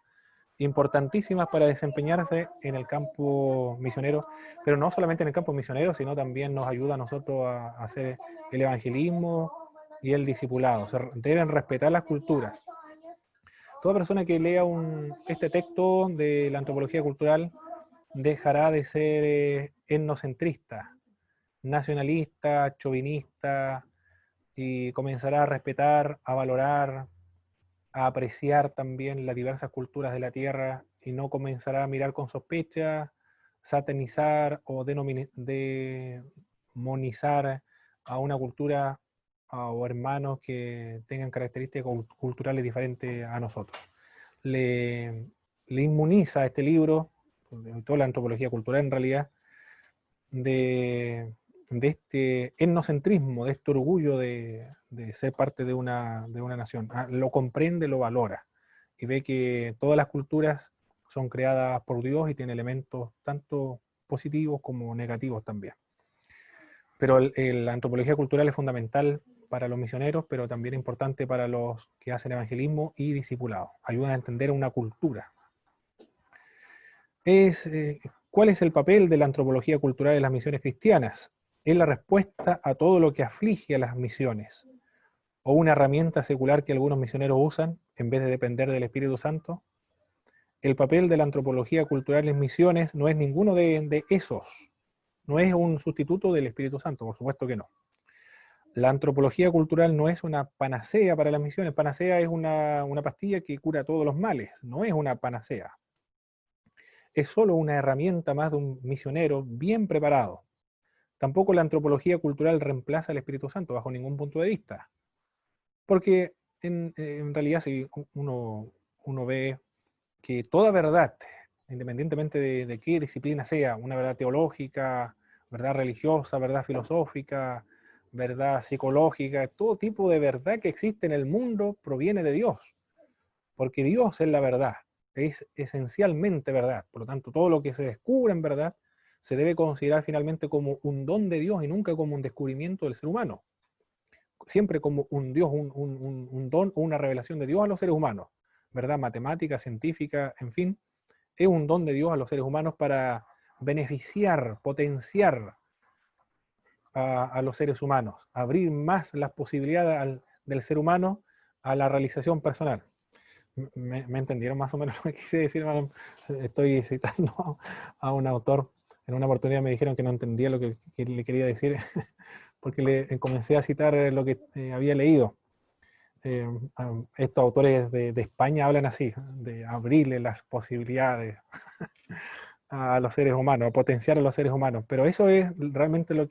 importantísimas para desempeñarse en el campo misionero, pero no solamente en el campo misionero, sino también nos ayuda a nosotros a hacer el evangelismo y el discipulado. Se deben respetar las culturas. Toda persona que lea este texto de la antropología cultural dejará de ser etnocentrista, nacionalista, chauvinista, y comenzará a respetar, a valorar, a apreciar también las diversas culturas de la tierra y no comenzará a mirar con sospecha, satanizar o demonizar a una cultura o hermanos que tengan características culturales diferentes a nosotros. Le inmuniza este libro, toda la antropología cultural en realidad, de este etnocentrismo, de este orgullo de ser parte de una nación. Lo comprende, lo valora y ve que todas las culturas son creadas por Dios y tienen elementos tanto positivos como negativos también. Pero la antropología cultural es fundamental para los misioneros, pero también importante para los que hacen evangelismo y discipulado. Ayuda a entender una cultura. ¿Cuál es el papel de la antropología cultural en las misiones cristianas? Es la respuesta a todo lo que aflige a las misiones, o una herramienta secular que algunos misioneros usan en vez de depender del Espíritu Santo. El papel de la antropología cultural en misiones no es ninguno de esos, no es un sustituto del Espíritu Santo, por supuesto que no. La antropología cultural no es una panacea para las misiones. Panacea es una pastilla que cura todos los males, no es una panacea. Es solo una herramienta más de un misionero bien preparado. Tampoco la antropología cultural reemplaza al Espíritu Santo bajo ningún punto de vista. Porque en realidad si uno ve que toda verdad independientemente de qué disciplina sea, una verdad teológica, verdad religiosa, verdad filosófica, verdad psicológica, todo tipo de verdad que existe en el mundo proviene de Dios, porque Dios es la verdad, es esencialmente verdad. Por lo tanto, todo lo que se descubre en verdad se debe considerar finalmente como un don de Dios y nunca como un descubrimiento del ser humano. Siempre como un Dios, un don o una revelación de Dios a los seres humanos. Verdad matemática, científica, en fin, es un don de Dios a los seres humanos para beneficiar, potenciar a los seres humanos, abrir más las posibilidades del ser humano a la realización personal. ¿Me entendieron más o menos lo que quise decir, hermano? Estoy citando a un autor. En una oportunidad me dijeron que no entendía lo que le quería decir, porque le comencé a citar lo que había leído. Estos autores de España hablan así, de abrirle las posibilidades a los seres humanos, a potenciar a los seres humanos. Pero eso es realmente lo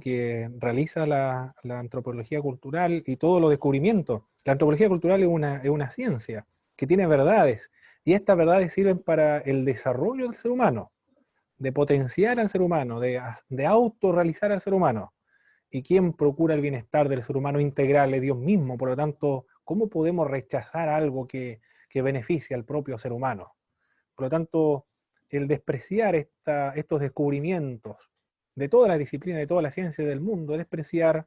que realiza la antropología cultural y todos los descubrimientos. La antropología cultural es una ciencia que tiene verdades, y estas verdades sirven para el desarrollo del ser humano, de potenciar al ser humano, de autorrealizar al ser humano. Y quien procura el bienestar del ser humano integral es Dios mismo. Por lo tanto, ¿cómo podemos rechazar algo que beneficia al propio ser humano? Por lo tanto, el despreciar estos descubrimientos de todas las disciplinas, de toda la ciencia del mundo, es despreciar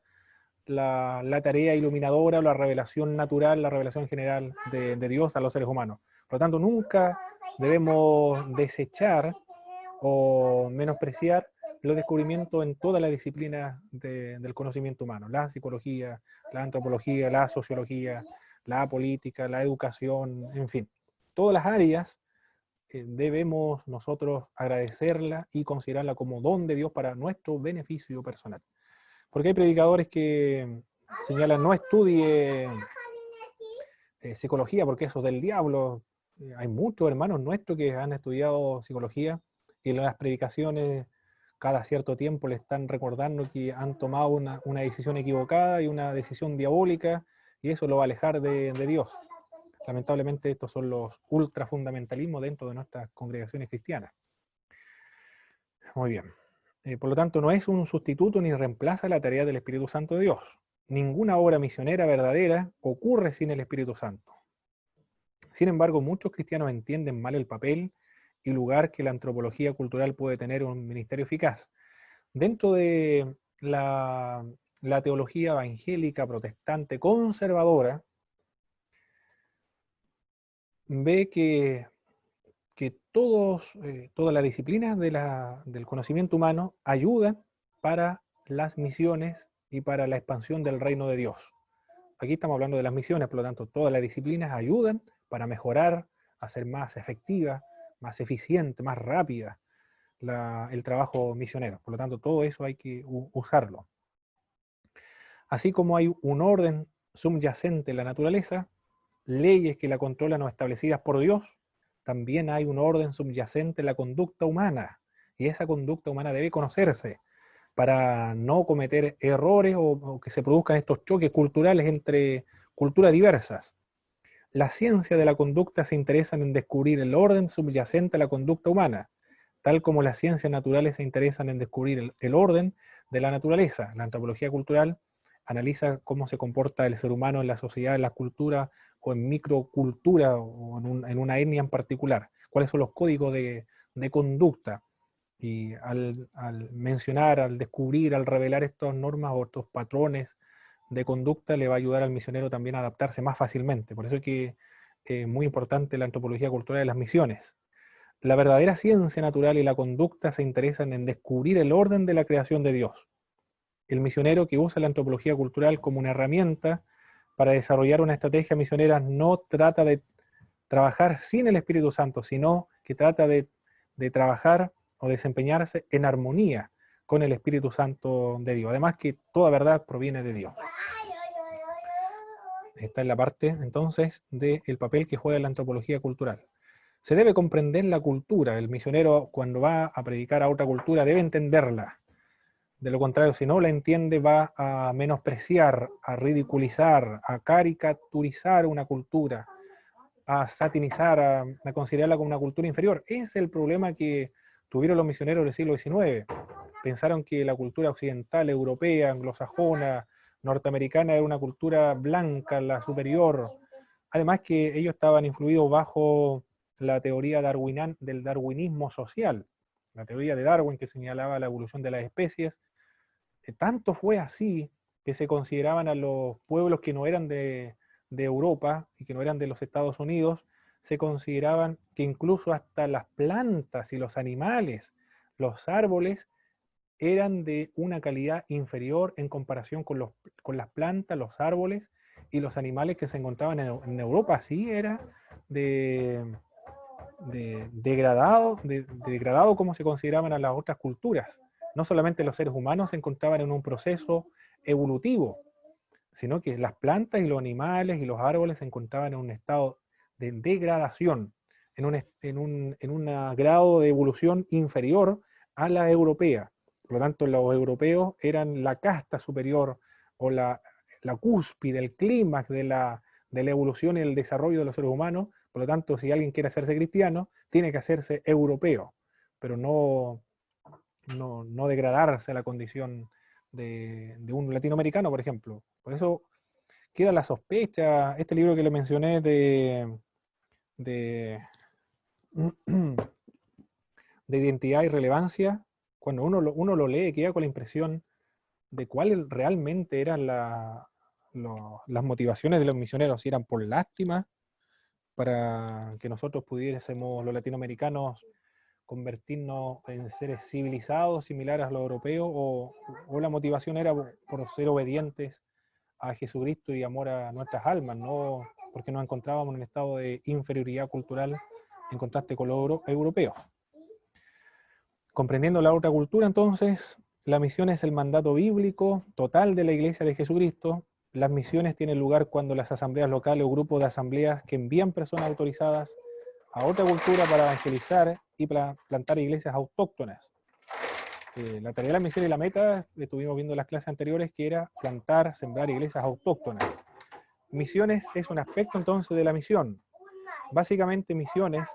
la tarea iluminadora o la revelación natural, la revelación general de Dios a los seres humanos. Por lo tanto, nunca debemos desechar o menospreciar los descubrimientos en todas las disciplinas del conocimiento humano, la psicología, la antropología, la sociología, la política, la educación, en fin, todas las áreas debemos nosotros agradecerla y considerarla como don de Dios para nuestro beneficio personal. Porque hay predicadores que señalan no estudie psicología porque eso es del diablo. Hay muchos hermanos nuestros que han estudiado psicología y en las predicaciones cada cierto tiempo le están recordando que han tomado una decisión equivocada y una decisión diabólica, y eso lo va a alejar de Dios. Lamentablemente estos son los ultrafundamentalismos dentro de nuestras congregaciones cristianas. Muy bien. Por lo tanto, no es un sustituto ni reemplaza la tarea del Espíritu Santo de Dios. Ninguna obra misionera verdadera ocurre sin el Espíritu Santo. Sin embargo, muchos cristianos entienden mal el papel y lugar que la antropología cultural puede tener en un ministerio eficaz. Dentro de la teología evangélica, protestante, conservadora, ve que todas las disciplinas del conocimiento humano ayudan para las misiones y para la expansión del reino de Dios. Aquí estamos hablando de las misiones, por lo tanto, todas las disciplinas ayudan para mejorar, hacer más efectiva, más eficiente, más rápida el trabajo misionero. Por lo tanto, todo eso hay que usarlo. Así como hay un orden subyacente en la naturaleza, leyes que la controlan o establecidas por Dios, también hay un orden subyacente en la conducta humana, y esa conducta humana debe conocerse para no cometer errores o que se produzcan estos choques culturales entre culturas diversas. La ciencia de la conducta se interesan en descubrir el orden subyacente a la conducta humana, tal como las ciencias naturales se interesan en descubrir el orden de la naturaleza. La antropología cultural analiza cómo se comporta el ser humano en la sociedad, en la cultura o en microcultura o en una etnia en particular. ¿Cuáles son los códigos de conducta? Y al mencionar, al descubrir, al revelar estas normas o estos patrones de conducta, le va a ayudar al misionero también a adaptarse más fácilmente. Por eso es que es muy importante la antropología cultural de las misiones. La verdadera ciencia natural y la conducta se interesan en descubrir el orden de la creación de Dios. El misionero que usa la antropología cultural como una herramienta para desarrollar una estrategia misionera no trata de trabajar sin el Espíritu Santo, sino que trata de trabajar o desempeñarse en armonía con el Espíritu Santo de Dios. Además que toda verdad proviene de Dios. Esta es la parte entonces del papel que juega la antropología cultural. Se debe comprender la cultura. El misionero, cuando va a predicar a otra cultura, debe entenderla. De lo contrario, si no la entiende, va a menospreciar, a ridiculizar, a caricaturizar una cultura, a satinizar, a considerarla como una cultura inferior. Ese es el problema que tuvieron los misioneros del siglo XIX. Pensaron que la cultura occidental, europea, anglosajona, norteamericana era una cultura blanca, la superior. Además que ellos estaban influidos bajo la teoría del darwinismo social, la teoría de Darwin que señalaba la evolución de las especies. Tanto fue así que se consideraban a los pueblos que no eran de Europa y que no eran de los Estados Unidos, se consideraban que incluso hasta las plantas y los animales, los árboles, eran de una calidad inferior en comparación con las plantas, los árboles y los animales que se encontraban en Europa. Así era de degradado como se consideraban a las otras culturas. No solamente los seres humanos se encontraban en un proceso evolutivo, sino que las plantas y los animales y los árboles se encontraban en un estado de degradación, en un grado de evolución inferior a la europea. Por lo tanto, los europeos eran la casta superior o la cúspide, el clímax de la evolución y el desarrollo de los seres humanos. Por lo tanto, si alguien quiere hacerse cristiano, tiene que hacerse europeo, pero no degradarse a la condición de un latinoamericano, por ejemplo. Por eso queda la sospecha, este libro que le mencioné de identidad y relevancia, cuando uno lo lee, queda con la impresión de cuáles realmente eran las motivaciones de los misioneros, si eran por lástima, para que nosotros pudiésemos, los latinoamericanos, convertirnos en seres civilizados, similares a los europeos, o la motivación era por ser obedientes a Jesucristo y amor a nuestras almas, no porque nos encontrábamos en un estado de inferioridad cultural en contraste con los europeos. Comprendiendo la otra cultura, entonces, la misión es el mandato bíblico total de la Iglesia de Jesucristo. Las misiones tienen lugar cuando las asambleas locales o grupos de asambleas que envían personas autorizadas a otra cultura para evangelizar y plantar iglesias autóctonas. La tarea de la misión y la meta, estuvimos viendo en las clases anteriores, que era plantar, sembrar iglesias autóctonas. Misiones es un aspecto entonces de la misión. Básicamente misiones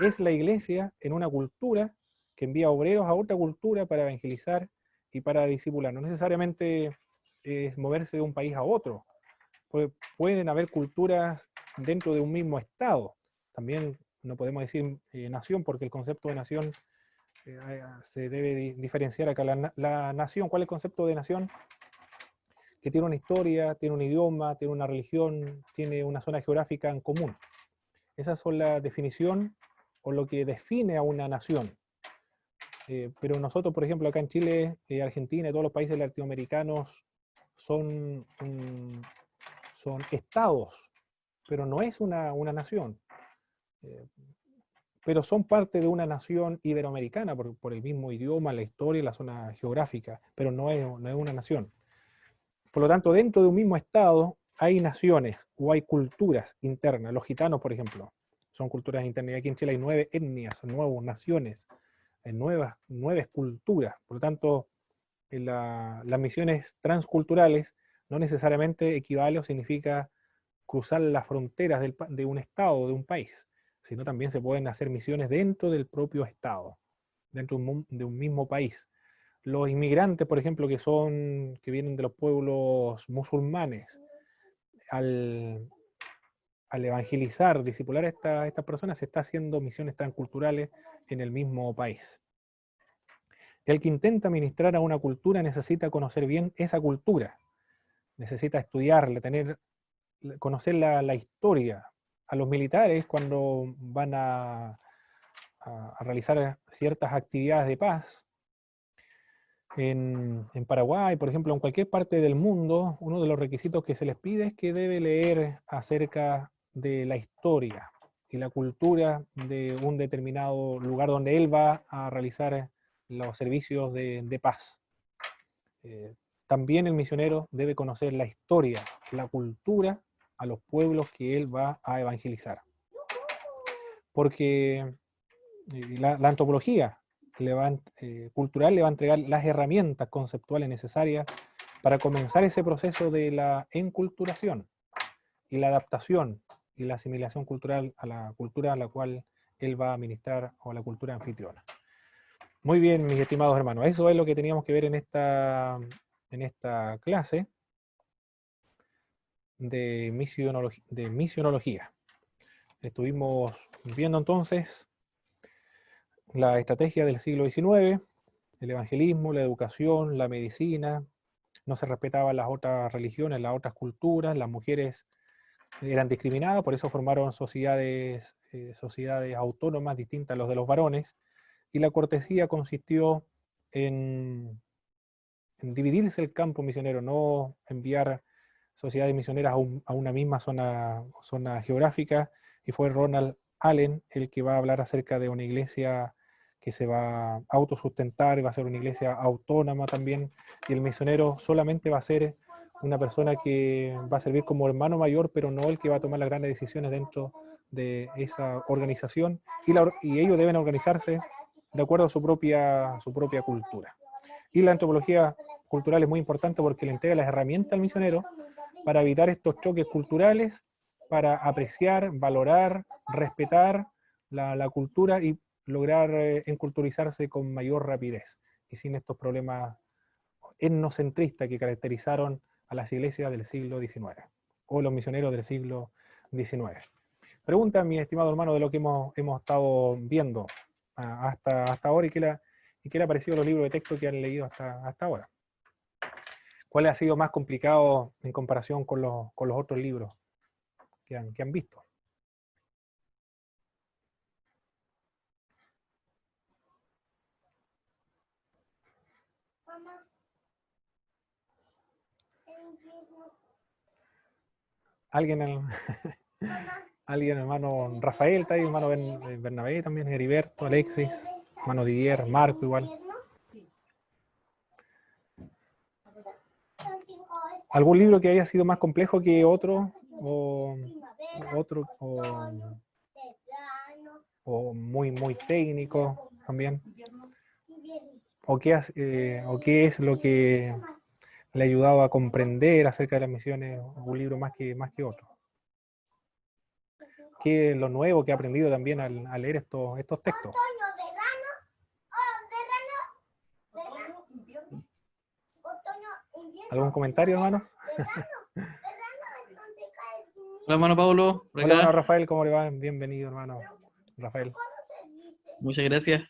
es la iglesia en una cultura que envía obreros a otra cultura para evangelizar y para discipular. No necesariamente es moverse de un país a otro. Pueden haber culturas dentro de un mismo estado. También no podemos decir nación, porque el concepto de nación se debe diferenciar acá. La nación, ¿cuál es el concepto de nación? Que tiene una historia, tiene un idioma, tiene una religión, tiene una zona geográfica en común. Esas son la definición o lo que define a una nación. Pero nosotros, por ejemplo, acá en Chile, Argentina y todos los países latinoamericanos son estados, pero no es una nación. Pero son parte de una nación iberoamericana por el mismo idioma, la historia y la zona geográfica, pero no es una nación. Por lo tanto, dentro de un mismo estado hay naciones o hay culturas internas. Los gitanos, por ejemplo, son culturas internas. Y aquí en Chile hay 9 etnias, 9 naciones, nuevas culturas. Por lo tanto, las misiones transculturales no necesariamente equivale o significa cruzar las fronteras de un estado, de un país, sino también se pueden hacer misiones dentro del propio estado, dentro de un mismo país. Los inmigrantes, por ejemplo, que vienen de los pueblos musulmanes, al evangelizar, discipular a estas personas, se está haciendo misiones transculturales en el mismo país. El que intenta ministrar a una cultura necesita conocer bien esa cultura, necesita estudiarla, conocer la historia. A los militares, cuando van a realizar ciertas actividades de paz, en Paraguay, por ejemplo, en cualquier parte del mundo, uno de los requisitos que se les pide es que debe leer acerca de la historia y la cultura de un determinado lugar donde él va a realizar los servicios de paz. También el misionero debe conocer la historia, la cultura a los pueblos que él va a evangelizar. Porque la antropología cultural le va a entregar las herramientas conceptuales necesarias para comenzar ese proceso de la enculturación y la adaptación y la asimilación cultural a la cultura a la cual él va a administrar o a la cultura anfitriona. Muy bien, mis estimados hermanos, eso es lo que teníamos que ver en esta clase de misionología. Estuvimos viendo entonces la estrategia del siglo XIX, el evangelismo, la educación, la medicina, no se respetaban las otras religiones, las otras culturas, las mujeres eran discriminadas, por eso formaron sociedades autónomas distintas a los de los varones, y la cortesía consistió en dividirse el campo misionero, no enviar sociedades misioneras a una misma zona geográfica, y fue Ronald Allen el que va a hablar acerca de una iglesia que se va a autosustentar, va a ser una iglesia autónoma también, y el misionero solamente va a ser una persona que va a servir como hermano mayor, pero no el que va a tomar las grandes decisiones dentro de esa organización, y ellos deben organizarse de acuerdo a su propia cultura. Y la antropología cultural es muy importante porque le entrega las herramientas al misionero para evitar estos choques culturales, para apreciar, valorar, respetar la cultura y lograr enculturizarse con mayor rapidez y sin estos problemas etnocentristas que caracterizaron a las iglesias del siglo XIX o los misioneros del siglo XIX. Pregunta, mi estimado hermano, de lo que hemos estado viendo hasta ahora y qué le ha parecido los libros de texto que han leído hasta ahora. ¿Cuál ha sido más complicado en comparación con los otros libros que han visto? ¿Alguien, alguien, hermano Rafael, está ahí, hermano Bernabé también, Heriberto, Alexis, hermano Didier, Marco igual? ¿Algún libro que haya sido más complejo que otro? ¿O muy técnico también? ¿O qué es lo que le ha ayudado a comprender acerca de las misiones un libro más que otro? ¿Qué es lo nuevo que ha aprendido también al leer estos textos? ¿Algún comentario, hermano? Hola, hermano Pablo, por Hola, hermano acá. Rafael, ¿cómo le va? Bienvenido, hermano Rafael. Muchas gracias.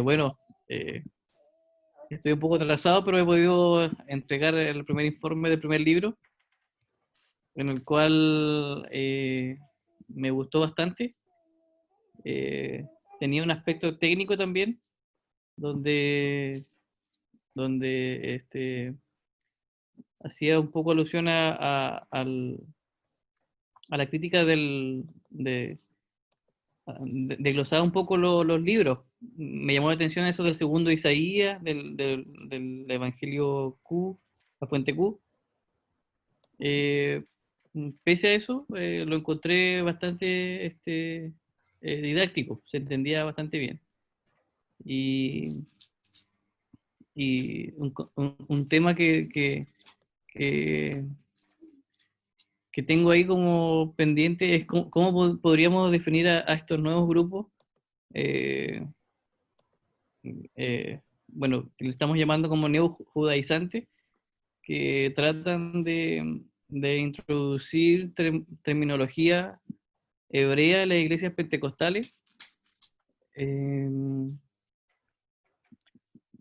Bueno, estoy un poco atrasado, pero he podido entregar el primer informe del primer libro, en el cual me gustó bastante. Eh, Tenía un aspecto técnico también, donde, donde hacía un poco alusión a la crítica de glosar un poco los libros. Me llamó la atención eso del segundo Isaías, del Evangelio Q, la fuente Q. Eh, Pese a eso, lo encontré bastante didáctico, se entendía bastante bien. Y, y un tema que, que tengo ahí como pendiente es cómo podríamos definir a estos nuevos grupos. eh, bueno, que le estamos llamando como neo-judaizantes, que tratan de introducir terminología hebrea en las iglesias pentecostales. Eh,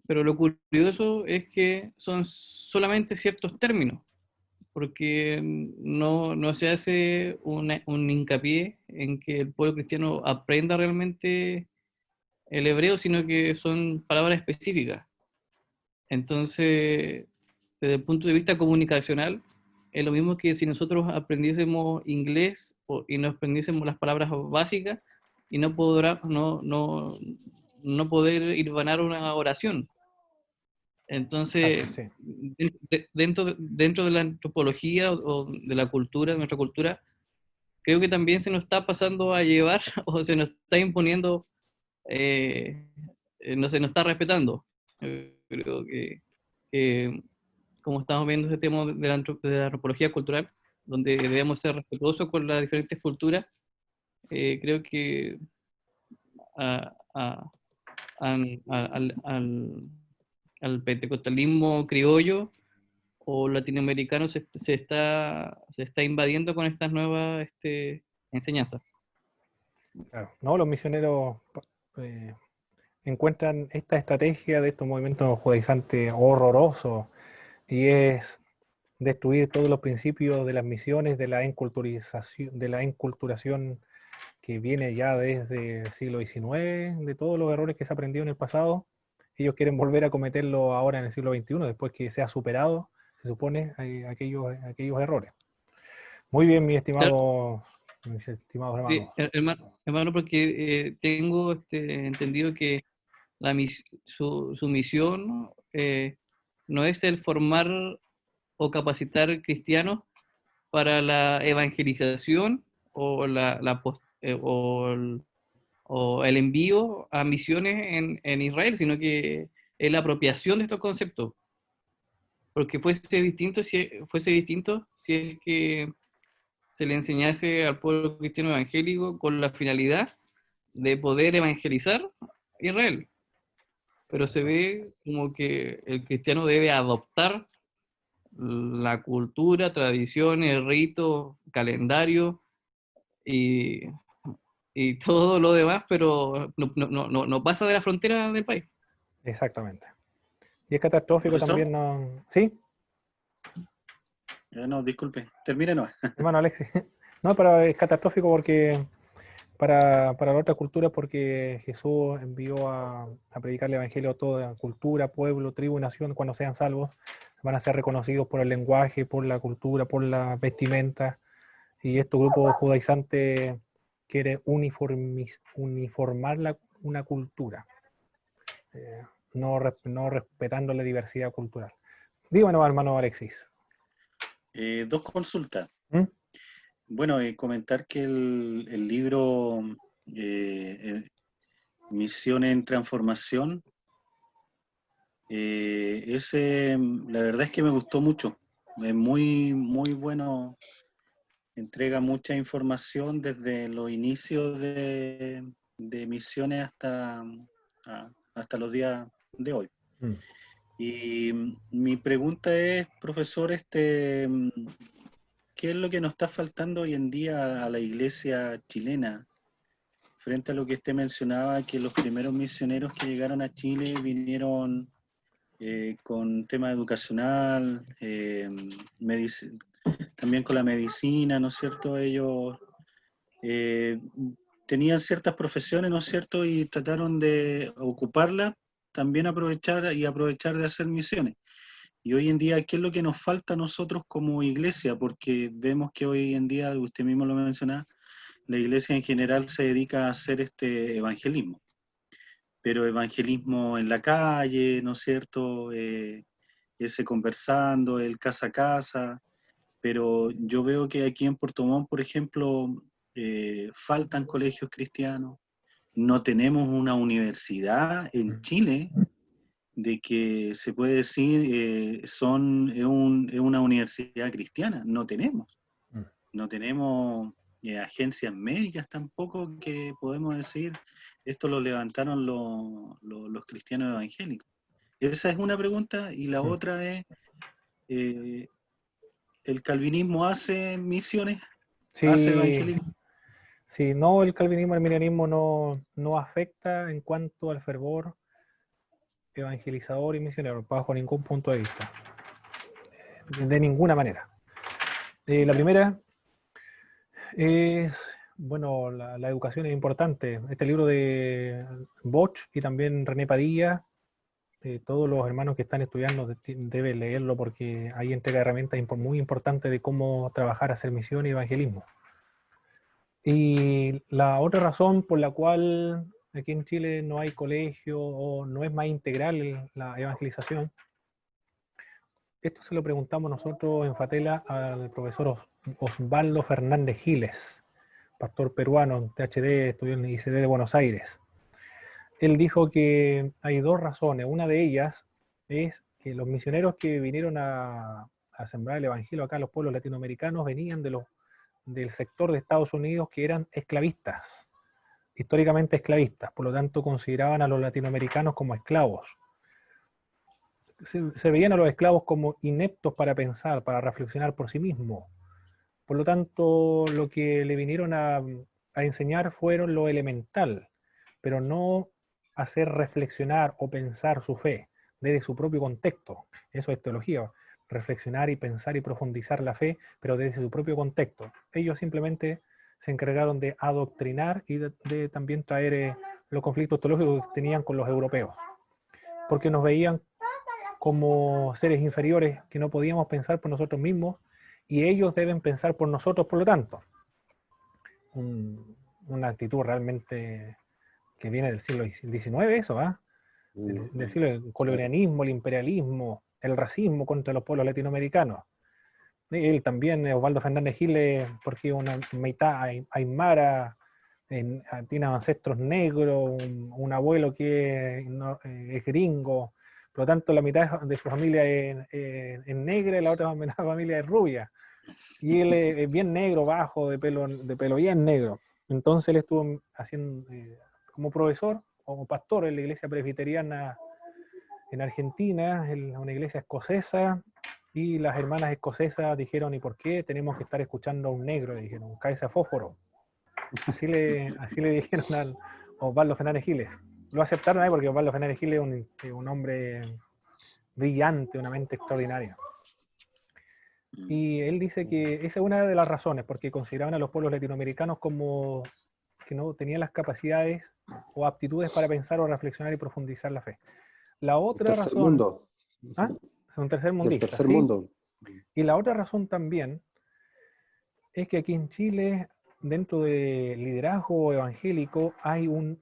pero lo curioso es que son solamente ciertos términos, porque no se hace un hincapié en que el pueblo cristiano aprenda realmente el hebreo, sino que son palabras específicas. Entonces, desde el punto de vista comunicacional, es lo mismo que si nosotros aprendiésemos inglés y nos aprendiésemos las palabras básicas y no poder hilvanar una oración. Entonces, Exacto, dentro de la antropología o de la cultura, de nuestra cultura, creo que también se nos está pasando a llevar o se nos está imponiendo, no se nos está respetando. Creo que como estamos viendo este tema de la antropología cultural, donde debemos ser respetuosos con las diferentes culturas, creo que a- a- al pentecostalismo criollo o latinoamericano se está invadiendo con estas nuevas enseñanzas. Claro. No, los misioneros eh, encuentran esta estrategia de estos movimientos judaizantes horrorosos y es destruir todos los principios de las misiones, de la enculturación que viene ya desde el siglo XIX, de todos los errores que se aprendió en el pasado. Ellos quieren volver a cometerlo ahora en el siglo XXI, después que se ha superado, se supone, aquellos errores. Muy bien, Claro, mis estimados sí, hermanos. hermano, porque tengo entendido que su misión no es el formar o capacitar cristianos para la evangelización o, o el envío a misiones en Israel, sino que es la apropiación de estos conceptos. Porque fuese distinto si es que se le enseñase al pueblo cristiano evangélico con la finalidad de poder evangelizar Israel. Pero se Exacto. ve como que el cristiano debe adoptar la cultura, tradiciones, ritos, calendario y, y todo lo demás, pero no pasa de la frontera del país. Exactamente. Y es catastrófico Profesor, también, ¿no? ¿Sí? no, disculpe, termine no. Hermano Alexis. No, pero es catastrófico porque para la otra cultura, porque Jesús envió a predicar el evangelio a toda cultura, pueblo, tribu, nación, cuando sean salvos, van a ser reconocidos por el lenguaje, por la cultura, por la vestimenta, y estos grupos judaizantes quieren uniformar una cultura, no respetando la diversidad cultural. Díganos, hermano Alexis. Dos consultas. ¿Mm? Bueno, comentar que el libro Misión en Transformación, la verdad es que me gustó mucho. Es muy, muy bueno. Entrega mucha información desde los inicios de misiones hasta los días de hoy. Mm. Y mi pregunta es, profesor, ¿qué es lo que nos está faltando hoy en día a la iglesia chilena? Frente a lo que usted mencionaba, que los primeros misioneros que llegaron a Chile vinieron con tema educacional, también con la medicina, ¿no es cierto? Ellos eh, tenían ciertas profesiones, ¿no es cierto? Y trataron de ocuparlas, también aprovechar de hacer misiones. Y hoy en día, ¿qué es lo que nos falta a nosotros como iglesia? Porque vemos que hoy en día, usted mismo lo menciona, la iglesia en general se dedica a hacer este evangelismo, pero evangelismo en la calle, ¿no es cierto? Ese conversando, el casa a casa, pero yo veo que aquí en Puerto Montt, por ejemplo, faltan colegios cristianos, no tenemos una universidad en Chile de que se puede decir es una universidad cristiana, no tenemos agencias médicas tampoco que podemos decir, esto lo levantaron los cristianos evangélicos. Esa es una pregunta y la otra es, eh, ¿el calvinismo hace misiones? ¿Hace Sí, evangelismo? sí, no, el calvinismo, el mirianismo no afecta en cuanto al fervor evangelizador y misionero, bajo ningún punto de vista, de ninguna manera. La Ya. primera es, bueno, la educación es importante. Este libro de Bosch y también René Padilla, todos los hermanos que están estudiando deben leerlo porque ahí entrega herramientas muy importantes de cómo trabajar, hacer misión y evangelismo. Y la otra razón por la cual aquí en Chile no hay colegio o no es más integral la evangelización, esto se lo preguntamos nosotros en Fatela al profesor Osvaldo Fernández Giles, pastor peruano, THD, estudió en el ICD de Buenos Aires. Él dijo que hay dos razones. Una de ellas es que los misioneros que vinieron a a sembrar el evangelio acá a los pueblos latinoamericanos venían del sector de Estados Unidos que eran esclavistas, históricamente esclavistas, por lo tanto consideraban a los latinoamericanos como esclavos. Se veían a los esclavos como ineptos para pensar, para reflexionar por sí mismos. Por lo tanto, lo que le vinieron a enseñar fueron lo elemental, pero no hacer reflexionar o pensar su fe desde su propio contexto. Eso es teología, reflexionar y pensar y profundizar la fe, pero desde su propio contexto. Ellos simplemente se encargaron de adoctrinar y de también traer los conflictos teológicos que tenían con los europeos, porque nos veían como seres inferiores que no podíamos pensar por nosotros mismos y ellos deben pensar por nosotros, por lo tanto. Una actitud realmente que viene del siglo XIX, eso, ¿ah? Del siglo del colonialismo, el imperialismo, el racismo contra los pueblos latinoamericanos. Él también, Osvaldo Fernández Giles, porque una mitad aymara, tiene ancestros negros, un abuelo que es gringo, por lo tanto la mitad de su familia es negra y la otra mitad de su familia es rubia. Y él es bien negro, bajo, de pelo bien negro. Entonces él estuvo haciendo como profesor, como pastor en la iglesia presbiteriana en Argentina, en una iglesia escocesa, y las hermanas escocesas dijeron, ¿y por qué tenemos que estar escuchando a un negro? Le dijeron, cabeza de fósforo. Así le dijeron a Osvaldo Fernández Giles. Lo aceptaron ahí porque Osvaldo Fernández Giles es un hombre brillante, una mente extraordinaria. Y él dice que esa es una de las razones, porque consideraban a los pueblos latinoamericanos como que no tenían las capacidades o aptitudes para pensar o reflexionar y profundizar la fe. La otra razón... Mundo. ¿Ah? Es un tercer mundista, Del tercer ¿sí? mundo. Y la otra razón también es que aquí en Chile, dentro del liderazgo evangélico, hay un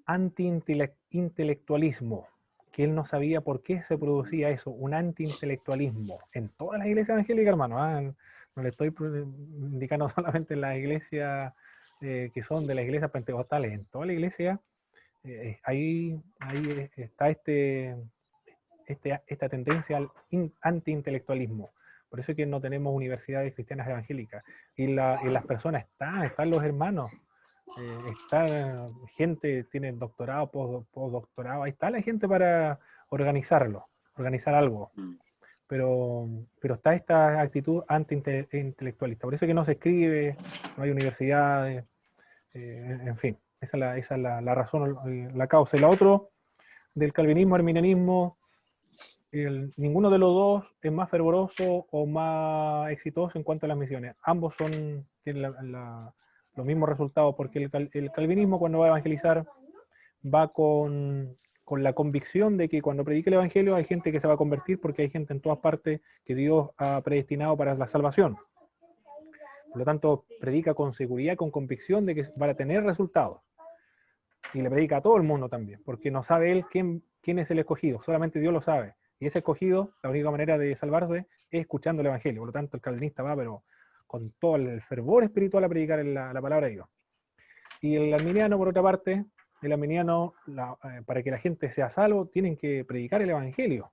anti-intelectualismo, que él no sabía por qué se producía eso, un anti-intelectualismo en todas las iglesias evangélicas, hermano. No le estoy indicando solamente en las iglesias que son de las iglesias pentecostales, en toda la iglesia ahí está esta tendencia al anti-intelectualismo. Por eso es que no tenemos universidades cristianas evangélicas. Y las personas están los hermanos. Está gente, tiene doctorado, postdoctorado, ahí está la gente para organizar algo. Pero está esta actitud anti-intelectualista. Por eso es que no se escribe, no hay universidades, en fin, esa es la razón, la causa. Y la otra, del calvinismo, arminianismo, ninguno de los dos es más fervoroso o más exitoso en cuanto a las misiones. Ambos tienen los mismos resultados, porque el calvinismo, cuando va a evangelizar, va con la convicción de que cuando predique el evangelio hay gente que se va a convertir, porque hay gente en todas partes que Dios ha predestinado para la salvación. Por lo tanto, predica con seguridad, con convicción de que va a tener resultados. Y le predica a todo el mundo también, porque no sabe él quién es el escogido, solamente Dios lo sabe. Y ese escogido, la única manera de salvarse es escuchando el evangelio. Por lo tanto, el calvinista va, pero con todo el fervor espiritual a predicar la palabra de Dios. Y el arminiano, por otra parte, el arminiano, para que la gente sea salvo, tienen que predicar el evangelio.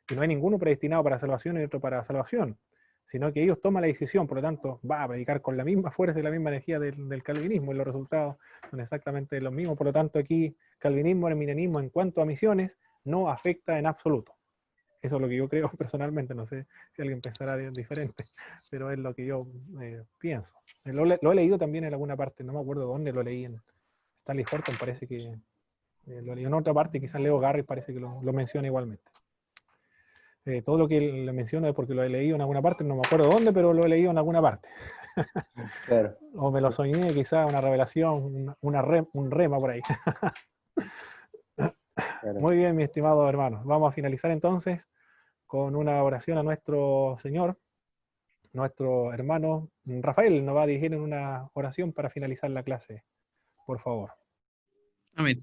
Y no hay ninguno predestinado para salvación y otro para salvación, sino que ellos toman la decisión, por lo tanto, va a predicar con la misma fuerza y la misma energía del calvinismo, y los resultados son exactamente los mismos. Por lo tanto, aquí, calvinismo, arminianismo, en cuanto a misiones, no afecta en absoluto. Eso es lo que yo creo personalmente, no sé si alguien pensará diferente, pero es lo que yo pienso. Lo he leído también en alguna parte, no me acuerdo dónde lo leí, en Stanley Horton parece que lo leí en otra parte, quizás Leo Garrett parece que lo menciona igualmente. Todo lo que le menciono es porque lo he leído en alguna parte, no me acuerdo dónde, pero lo he leído en alguna parte. Claro. O me lo soñé, quizás una revelación, un rema por ahí. Claro. Muy bien, mi estimado hermano. Vamos a finalizar entonces con una oración a nuestro Señor. Nuestro hermano Rafael nos va a dirigir en una oración para finalizar la clase, por favor. Amén.